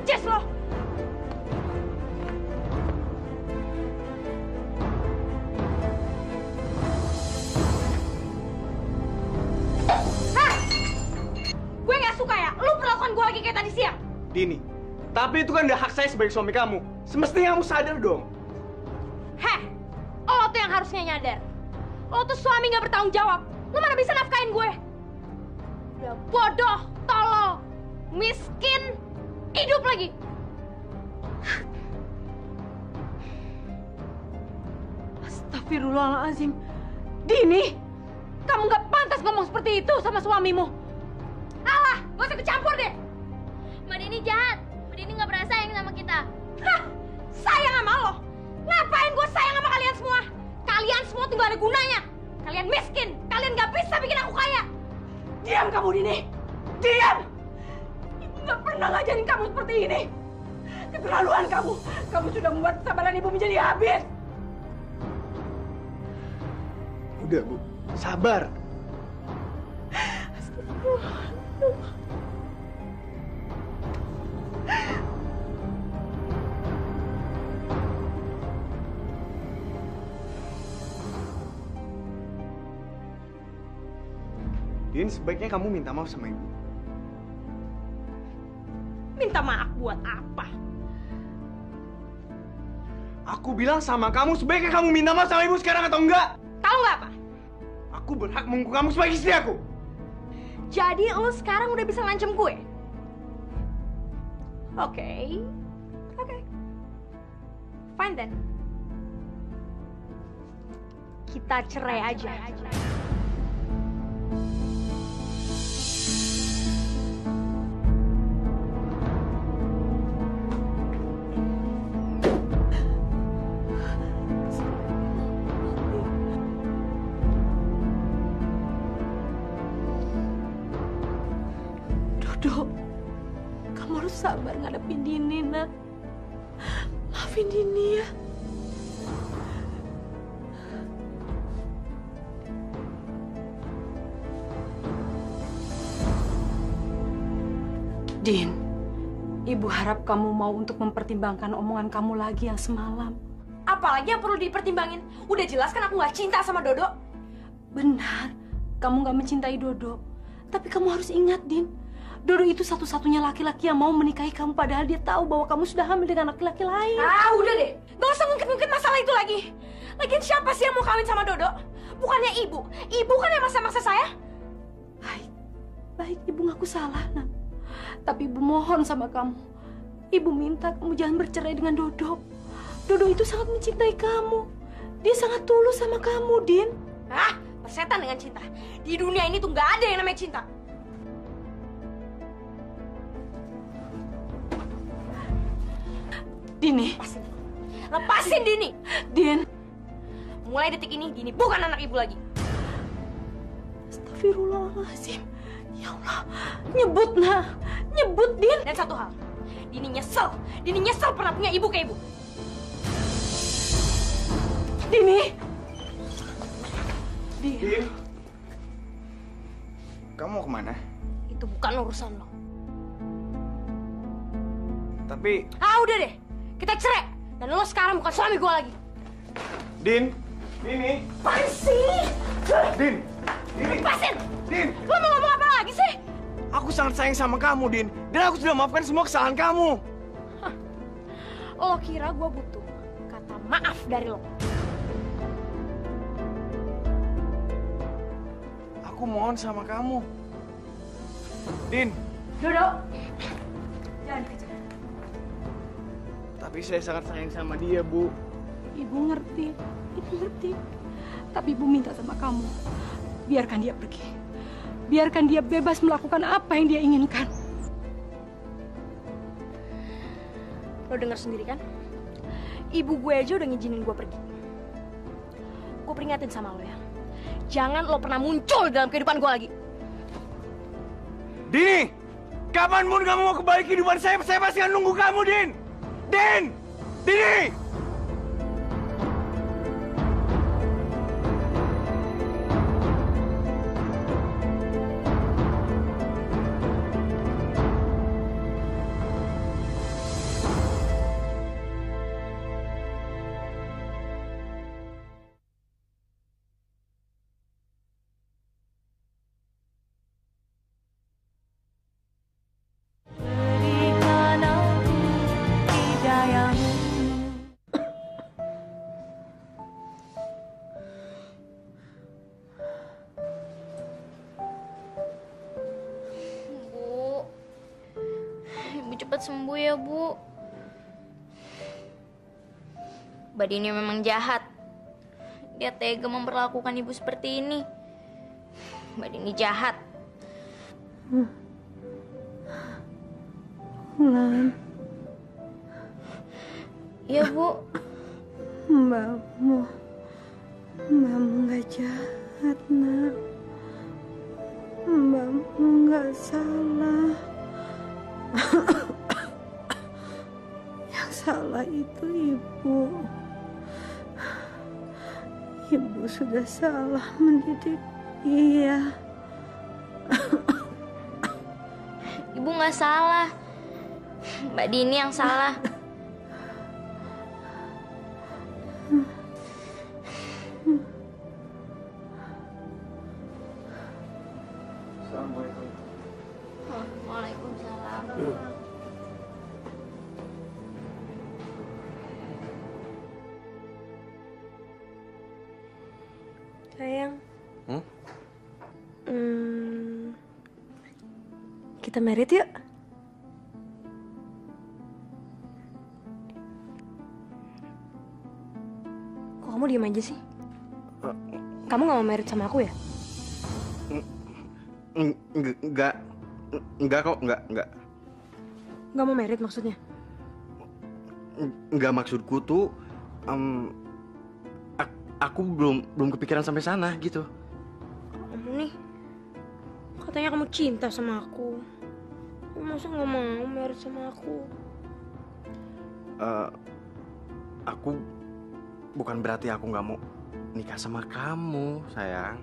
Jess lo. Gue nggak suka ya, lu perlakuan gue lagi kayak tadi siang. Dini, tapi itu kan udah hak saya sebagai suami kamu. Semestinya kamu sadar dong. Heh, lo tuh yang harusnya nyadar. Lo tuh suami nggak bertanggung jawab. Lo mana bisa nafkain gue? Udah bodoh, tolol, miskin, hidup lagi. Astagfirullahaladzim. Dini, kamu nggak pantas ngomong seperti itu sama suamimu. Alah, gak usah kecampur deh. Mbak Dini jahat. Mbak Dini nggak pernah sayang sama kita. Hah, sayang sama lo? Ngapain gue sayang sama kalian semua? Kalian semua tuh gak ada gunanya. Kalian miskin, kalian gak bisa bikin aku kaya. Diam kamu, Dini. Diam. Ibu nggak pernah ngajarin kamu seperti ini. Keterlaluan kamu. Kamu sudah membuat kesabaran ibu menjadi habis. Udah Bu, sabar. Din, sebaiknya kamu minta maaf sama ibu. Minta maaf buat apa? Aku bilang sama kamu, sebaiknya kamu minta maaf sama ibu sekarang atau enggak? Tahu nggak apa? Aku berhak mengaku kamu sebagai istri aku. Jadi lo sekarang udah bisa ngancem gue? Oke. Fine then. Kita cerai aja. Dodo, kamu harus sabar ngadepin Dini, nak. Maafin Dini ya. Din, Ibu harap kamu mau untuk mempertimbangkan omongan kamu lagi yang semalam. Apalagi yang perlu dipertimbangin? Udah jelas kan aku nggak cinta sama Dodo. Benar, kamu nggak mencintai Dodo. Tapi kamu harus ingat, Din. Dodo itu satu-satunya laki-laki yang mau menikahi kamu, padahal dia tahu bahwa kamu sudah hamil dengan laki-laki lain. Ah, udah deh. Gak usah ngungkit-ngungkit masalah itu lagi. Lagian siapa sih yang mau kawin sama Dodo? Bukannya ibu. Ibu kan yang maksa-maksa saya. Baik, ibu ngaku salah, nak. Tapi ibu mohon sama kamu. Ibu minta kamu jangan bercerai dengan Dodo. Dodo itu sangat mencintai kamu. Dia sangat tulus sama kamu, Din. Ah, persetan dengan cinta. Di dunia ini tuh nggak ada yang namanya cinta. Dini. Lepasin Dini. Din. Mulai detik ini Dini bukan anak ibu lagi. Astagfirullahaladzim. Ya Allah, nyebut nah, nyebut Din. Dan satu hal, Dini nyesel pernah punya ibu kayak ibu. Dini. Din. Kamu mau kemana? Itu bukan urusan lo. Tapi... Udah deh, kita cerai. Dan lo sekarang bukan suami gue lagi. Din, Dini. Apaan sih? Din, Dini. Lepasin! Din. Lo mau ngomong apa lagi sih? Aku sangat sayang sama kamu, Din. Dan aku sudah maafkan semua kesalahan kamu. Lo kira gue butuh kata maaf dari lo? Aku mohon sama kamu. Din. Dodo. Jangan dikejar. Tapi saya sangat sayang sama dia, Bu. Ibu ngerti. Tapi Ibu minta sama kamu, biarkan dia pergi. Biarkan dia bebas melakukan apa yang dia inginkan. Lo denger sendiri kan? Ibu gue aja udah ngizinin gue pergi. Gue peringatin sama lo ya. Jangan lo pernah muncul dalam kehidupan gue lagi. Dini! Kapanpun kamu mau kembali kehidupan saya pasti akan nunggu kamu, Din! Din! Dini! Cepat sembuh ya, Bu. Mbak Dini memang jahat. Dia tega memperlakukan ibu seperti ini. Mbak Dini jahat. Lan. Iya, Bu. Mbakmu nggak jahat, nak. Mbakmu nggak salah. Yang salah itu ibu. Ibu sudah salah mendidik dia. Ibu nggak salah. Mbak Dini yang salah. Assalamualaikum. Waalaikumsalam. Sayang. Kita married yuk. Kok kamu diem aja sih? Kamu gak mau married sama aku ya? Enggak kok, enggak. Gak mau married maksudnya? Enggak, maksudku tuh aku belum kepikiran sampai sana gitu. Kamu nih, katanya kamu cinta sama aku. Masa gak mau married sama aku? Aku bukan berarti aku nggak mau nikah sama kamu, sayang.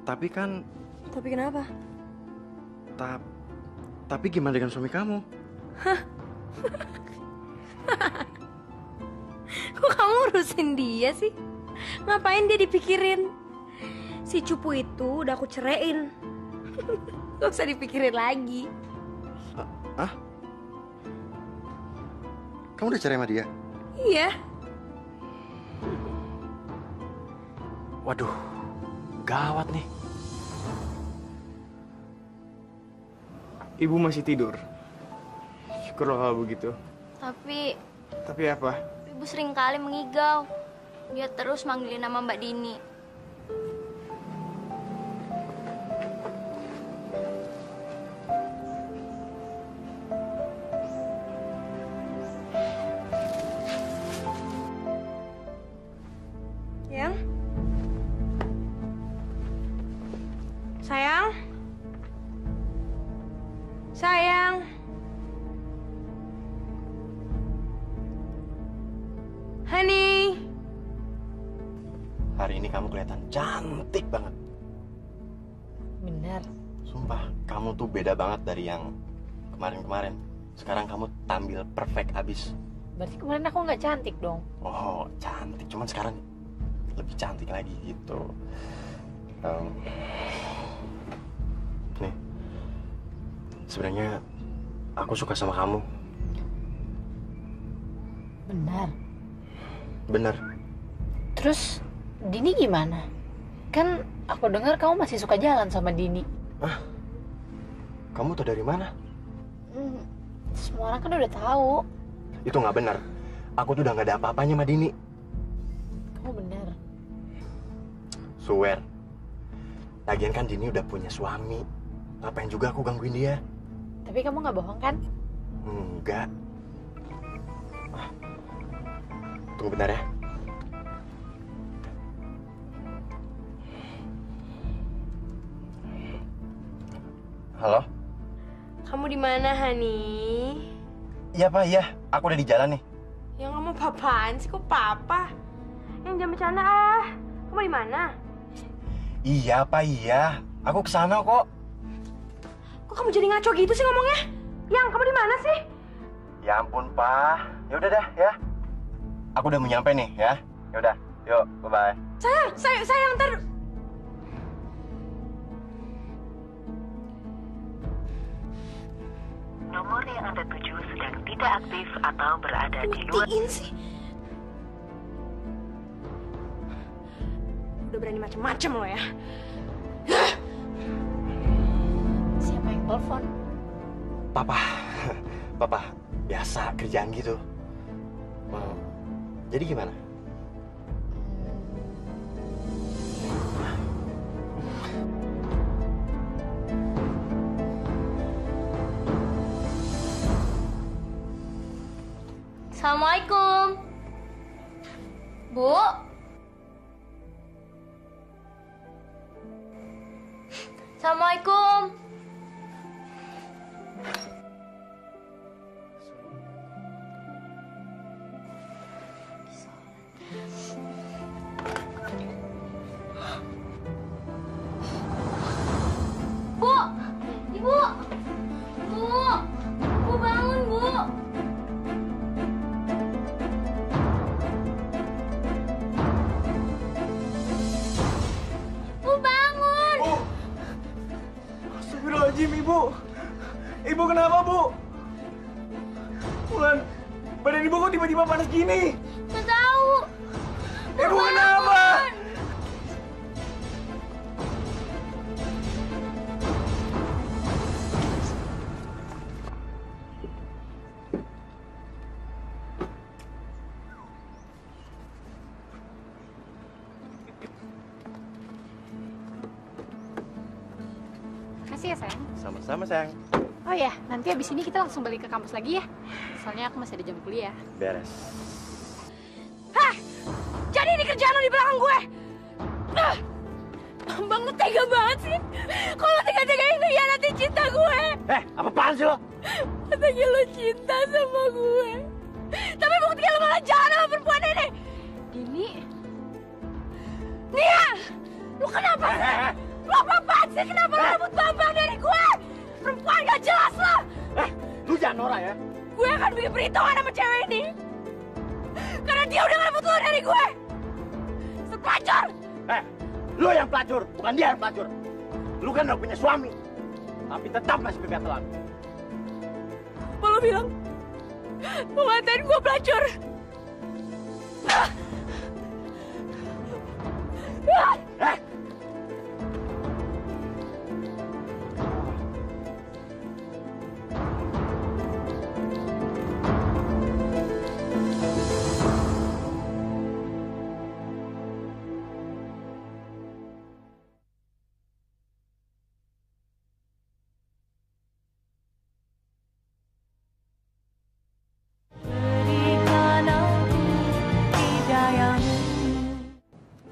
Tapi kan... Tapi kenapa? Tapi gimana dengan suami kamu? Hah? Kok kamu urusin dia sih? Ngapain dia dipikirin? Si cupu itu udah aku ceraiin. Gak usah dipikirin lagi. Hah? Kamu udah cerai sama dia? Iya. Waduh, gawat nih. Ibu masih tidur. Syukurlah kalau begitu. Tapi apa? ibu sering kali mengigau. Dia terus manggilin nama Mbak Dini. Sayang? Sayang? Honey? Hari ini kamu kelihatan cantik banget. Benar. Sumpah, kamu tuh beda banget dari yang kemarin-kemarin. Sekarang kamu tampil perfect abis. Berarti kemarin aku nggak cantik dong? Oh, cantik. Cuman sekarang lebih cantik lagi gitu. Nih, sebenarnya aku suka sama kamu. Benar. Bener. Terus Dini gimana? Kan aku dengar kamu masih suka jalan sama Dini. Hah? Kamu tahu dari mana? Semua orang kan udah tahu. Itu nggak benar. Aku tuh udah nggak ada apa-apanya sama Dini. Kamu benar. Swear. Lagian kan Dini udah punya suami. Ngapain juga aku gangguin dia? Tapi kamu nggak bohong kan? Enggak. Tunggu bentar ya. Halo? Kamu di mana, Hani? Iya, Pak, iya. Aku udah di jalan nih. Yang kamu papaan sih? Kok papa? Yang jangan bercanda ah. Kamu di mana? Iya, Pak, iya. Aku kesana kok. Kok kamu jadi ngaco gitu sih ngomongnya? Yang, kamu di mana sih? Ya ampun, Pak. Ya udah dah, ya. Aku udah mau nyampe nih, ya. Ya udah. Yuk, bye-bye. Sayang, ntar. Nomor yang Anda tuju sedang tidak aktif atau berada di luar. Matiin sih. Udah berani macem-macem lo ya. Siapa yang telepon? Papa. Papa, biasa kerjaan gitu. Jadi gimana? Assalamualaikum. Bu? Assalamualaikum. Bu! Ibu! Bu! Bu bangun, Bu! Bu bangun! Astagfirullahaladzim, Ibu. Ibu kenapa, Bu? Bulan, badan Ibu kok tiba-tiba panas gini? Nggak tahu. Ibu kenapa? Makasih ya, sayang. Sama-sama, sayang. Oh ya, nanti habis ini kita langsung balik ke kampus lagi ya. Soalnya aku masih ada jam kuliah. Beres. Hah? Jadi ini kerjaan lo di belakang gue? Bang, lu tega banget sih. Kalau tega-tegain lu ya nanti cinta gue. Apaan sih lo? Katanya lo cinta sama gue. Tapi buktinya lo malah jalan sama perempuan ini. Dini? Nia! Lu kenapa sih? Lu apa-apaan sih? Kenapa lo rebut Bambang dari gue? Perempuan gak jelas lo. Lu jangan norak ya. Gue akan bikin perhitungan sama cewek ini. Karena dia udah ngerebut lo dari gue. Sepelacur! Lu yang pelacur, bukan dia yang pelacur. Lu kan udah punya suami, tapi tetap masih begatelan. Apa lo bilang? Mau ngatain gue pelacur?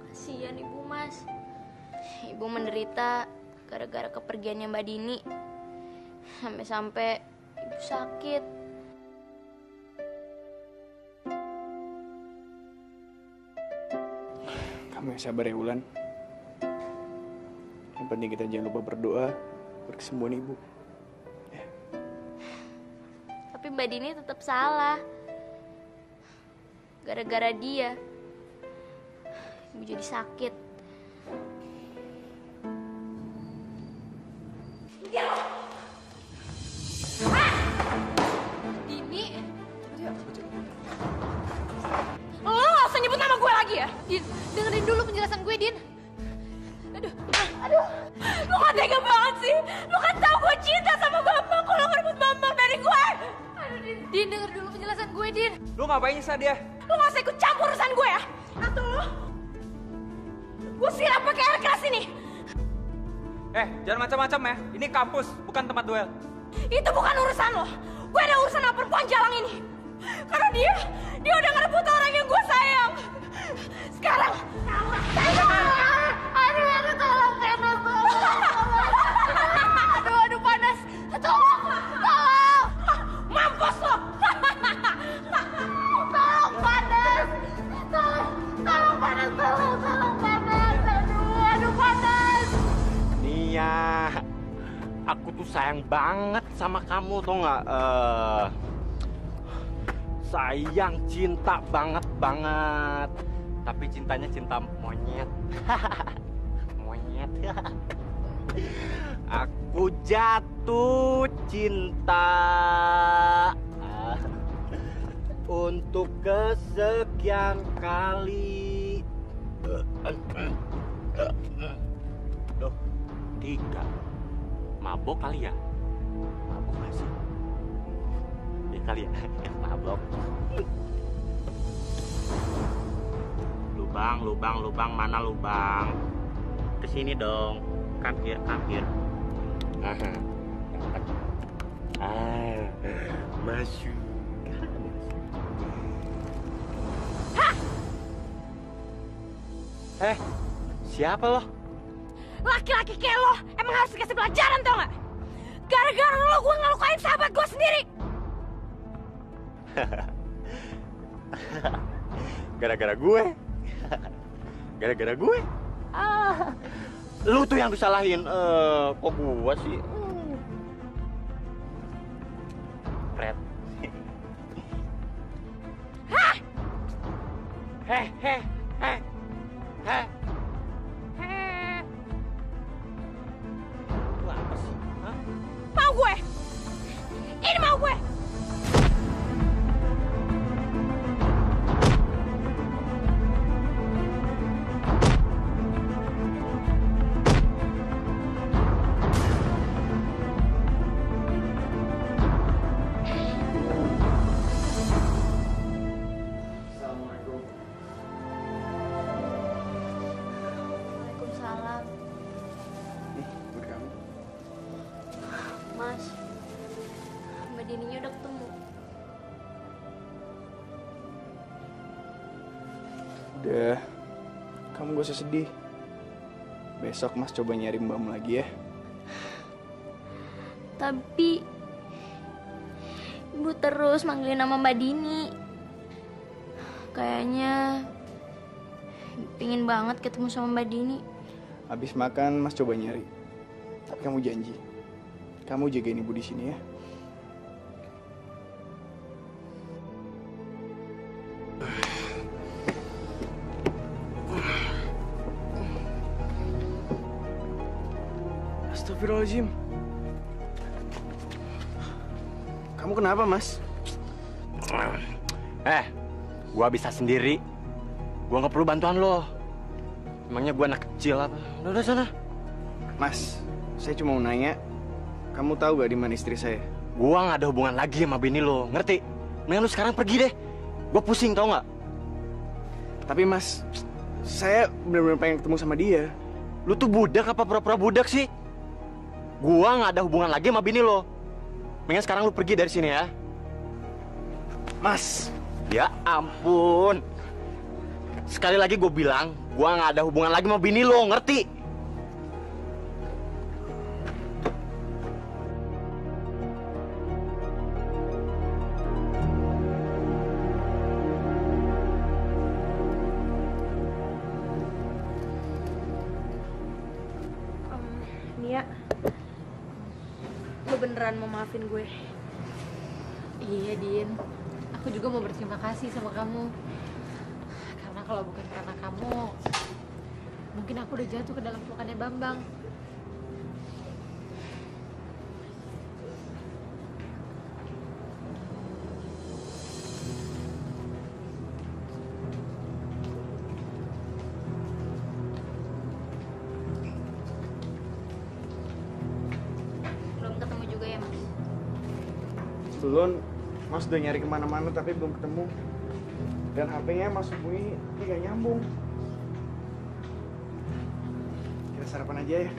Kasihan Ibu, Mas. Ibu menderita gara-gara kepergiannya Mbak Dini. Sampai-sampai ibu sakit. Kamu yang sabar ya, Wulan. Yang penting kita jangan lupa berdoa buat kesembuhan ibu. Tapi Mbak Dini tetap salah. Gara-gara dia, ibu jadi sakit. Dini, lo gak usah nyebut nama gue lagi ya. Din, dengerin dulu penjelasan gue, Din. Aduh, lo kan tega banget sih. Lo kan tahu gue cinta sama Bambang. Kalau ngerebut Bambang dari gue. Aduh, Din, denger dulu penjelasan gue, Din. Lu ngapain nyiksa dia? Lo gak usah ikut campur urusan gue ya. Atau lo, gue siram pakai air keras ini. Jangan macam-macam ya. Ini kampus, bukan tempat duel. Itu bukan urusan lo. Gue ada urusan sama perempuan jalang ini. Karena dia udah ngerebut orang yang gue sayang. Sekarang, Aduh, tolong, panas banget. Aduh, panas. Tolong. Mampus lo. Tolong, panas. Tolong, panas. Tolong, panas. Aduh, panas. Nia, aku tuh sayang banget sama kamu, tau nggak? Sayang, cinta banget. Tapi cintanya cinta monyet. Monyet. Aku jatuh cinta untuk kesekian kali. Loh, 3. Mabok kali ya? Mabok gak sih? Ya kali ya, mabok. Lubang, mana lubang? Kesini dong, kampir. Masuk. Siapa lo? Laki-laki kayak lo emang harus dikasih pelajaran, tau gak? Gara-gara lo gue ngelukain sahabat gue sendiri. Gara-gara gue? Gara-gara gue? Lu tuh yang disalahin. Kok gue sih? Fred. Heh. Lu apa sih? Hah? Mau gue? Ini mau gue. Waalaikumsalam. Nih, buat kamu. Mas, Mbak Dininya udah ketemu. Udah, kamu gak usah sedih. Besok Mas coba nyari Mbakmu lagi ya. Tapi ibu terus manggilin nama Mbak Dini. Kayaknya pingin banget ketemu sama Mbak Dini. Habis makan Mas coba nyari. Tapi kamu janji, kamu jagain ibu di sini ya. Astagfirullahaladzim. Kamu kenapa, Mas? Gua bisa sendiri. Gua nggak perlu bantuan lo. Emangnya gua anak kecil apa? Udah sana. Mas, saya cuma mau nanya, kamu tahu gak di mana istri saya? Gua nggak ada hubungan lagi sama bini lo, ngerti? Mending lu sekarang pergi deh. Gua pusing, tau nggak? Tapi Mas, saya benar-benar pengen ketemu sama dia. Lu tuh budak apa pura-pura budak sih? Gua nggak ada hubungan lagi sama bini lo. Mending sekarang lu pergi dari sini ya. Mas, ya ampun. Sekali lagi gue bilang, gua nggak ada hubungan lagi sama bini lo, ngerti? Nia, lo beneran mau maafin gue? Iya, Din. Aku juga mau berterima kasih sama kamu. Karena kalau bukan karena kamu, mungkin aku udah jatuh ke dalam pelukannya Bambang. Belum ketemu juga ya, Mas? Belum, Mas udah nyari kemana-mana tapi belum ketemu. Dan HP-nya Mas hubungi ini gak nyambung. Kita sarapan aja ya.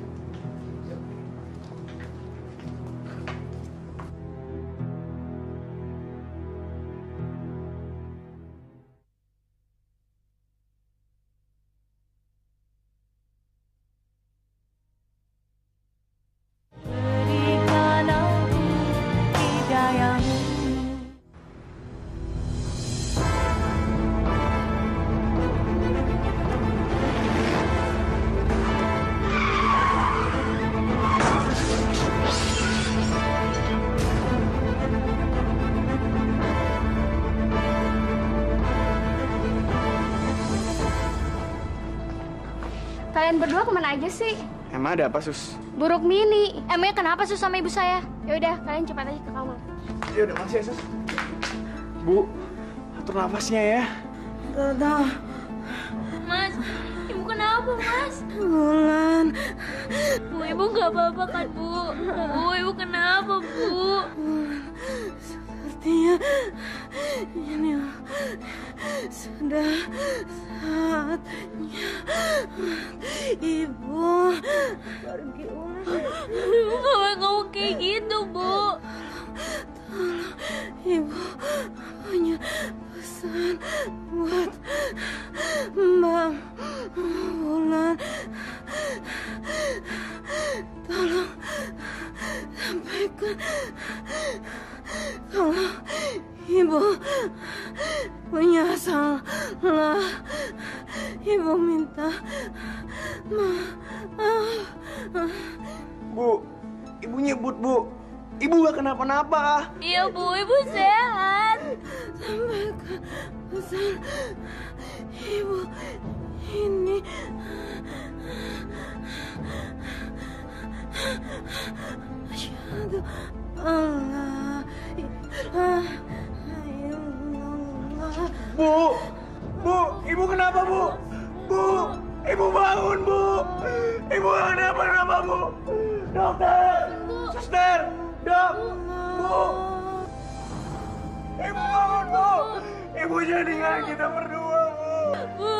Kalian berdua kemana aja sih? Emang ada apa, Sus? Buruk Mini. Emangnya kenapa Sus sama ibu saya? Ya udah, kalian cepat aja ke kamar. Ya udah, makasih ya, Sus. Bu, atur nafasnya ya. Dadah. Mas, ibu kenapa, Mas? Bulan. Bu, ibu nggak apa-apa kan, Bu? Bu, ibu kenapa, Bu? Sepertinya ini sudah saatnya Ibu pergi ulang. Ibu nggak mau kayak gitu, Bu. Tolong, Ibu punya pesan buat Mbak Bulan. Tolong sampaikan kalau Ibu punya salah. Ibu minta maaf. Bu, Ibu nyebut, Bu. Ibu gak kenapa-napa. Iya, Bu, Ibu sehat. Sampaikan pesan Ibu ini. Asyhadu Allah ilaha illallah. Bu, Ibu kenapa, Bu? Bu, Ibu bangun, Bu. Ibu gak kenapa-napa, Bu. Dokter, suster, dok, Bu. Ibu bangun, Bu. Ibu jangan tinggalin kita berdua, Bu. Bu.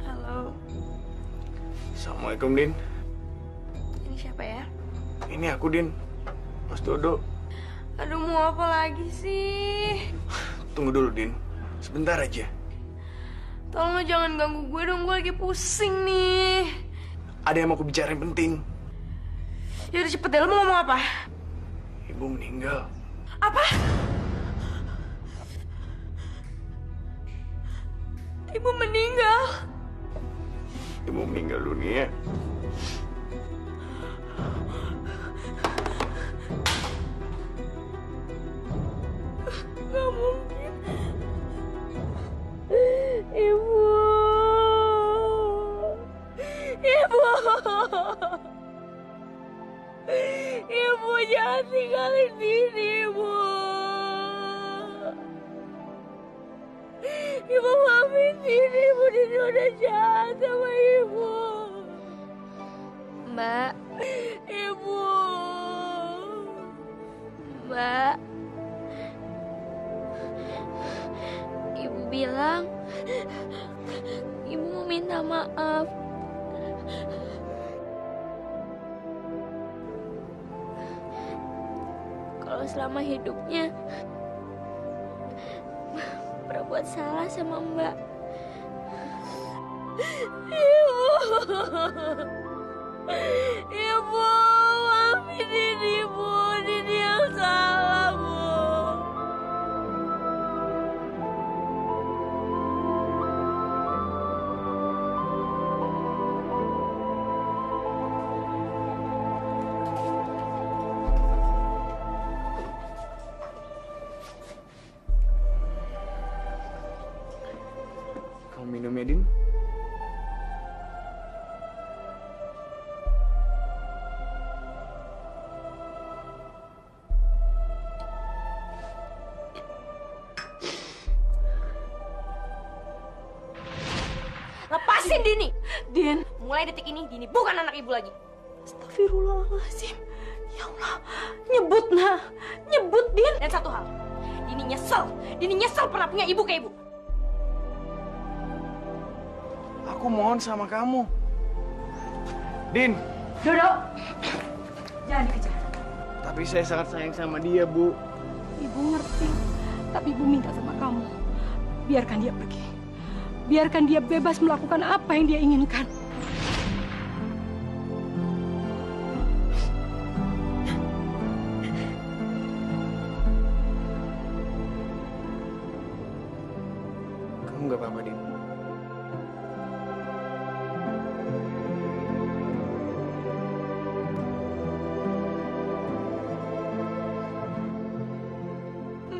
Halo, Assalamualaikum, Din. ini siapa ya? Ini aku, Din. Mas Dodo. Aduh, mau apa lagi sih? Tunggu dulu, Din. Sebentar aja. Tolong lo jangan ganggu gue dong, gue lagi pusing nih. Ada yang mau aku bicarain penting. Ya udah cepet deh, lo mau ngomong apa? Ibu meninggal. Apa? Ibu meninggal? Ibu meninggal dunia. Gak mungkin. Ibu. Ibu. Ibu jangan tinggalin Dini, Ibu. Ibu maafin Dini, Ibu. Dini udah jahat sama Ibu. Mbak. Ibu. Mbak. Ibu bilang Ibu mau minta maaf. Kalau selama hidupnya berbuat salah sama Mbak. Ibu, maafin Dini, Bu. Dini yang salah, Bu. Kamu minum ya, Din? Lepasin Dini. Din. Mulai detik ini Dini bukan anak ibu lagi. Astagfirullahaladzim. Ya Allah, nyebut nah, nyebut Din. Dan satu hal, Dini nyesel pernah punya ibu kayak ibu. Aku mohon sama kamu. Din. Dodo, jangan dikejar. Tapi saya sangat sayang sama dia, Bu. Ibu ngerti, tapi Ibu minta sama kamu. Biarkan dia pergi. Biarkan dia bebas melakukan apa yang dia inginkan. Kamu nggak apa-apa, Din.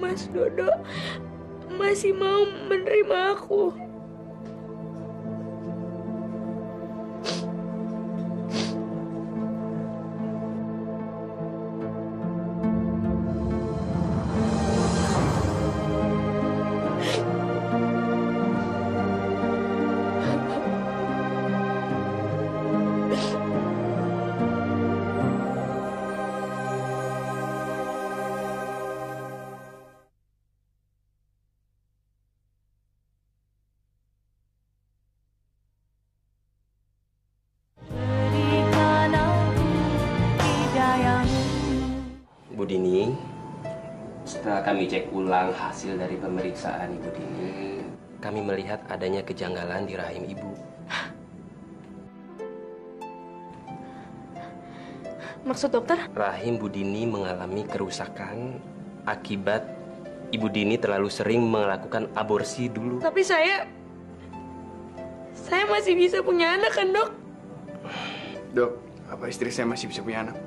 Mas Dodo masih mau menerima aku. Bu Dini, setelah kami cek ulang hasil dari pemeriksaan Ibu Dini, kami melihat adanya kejanggalan di rahim Ibu. Maksud dokter? Rahim Bu Dini mengalami kerusakan akibat Ibu Dini terlalu sering melakukan aborsi dulu. Tapi saya masih bisa punya anak kan, Dok? Dok, apa istri saya masih bisa punya anak?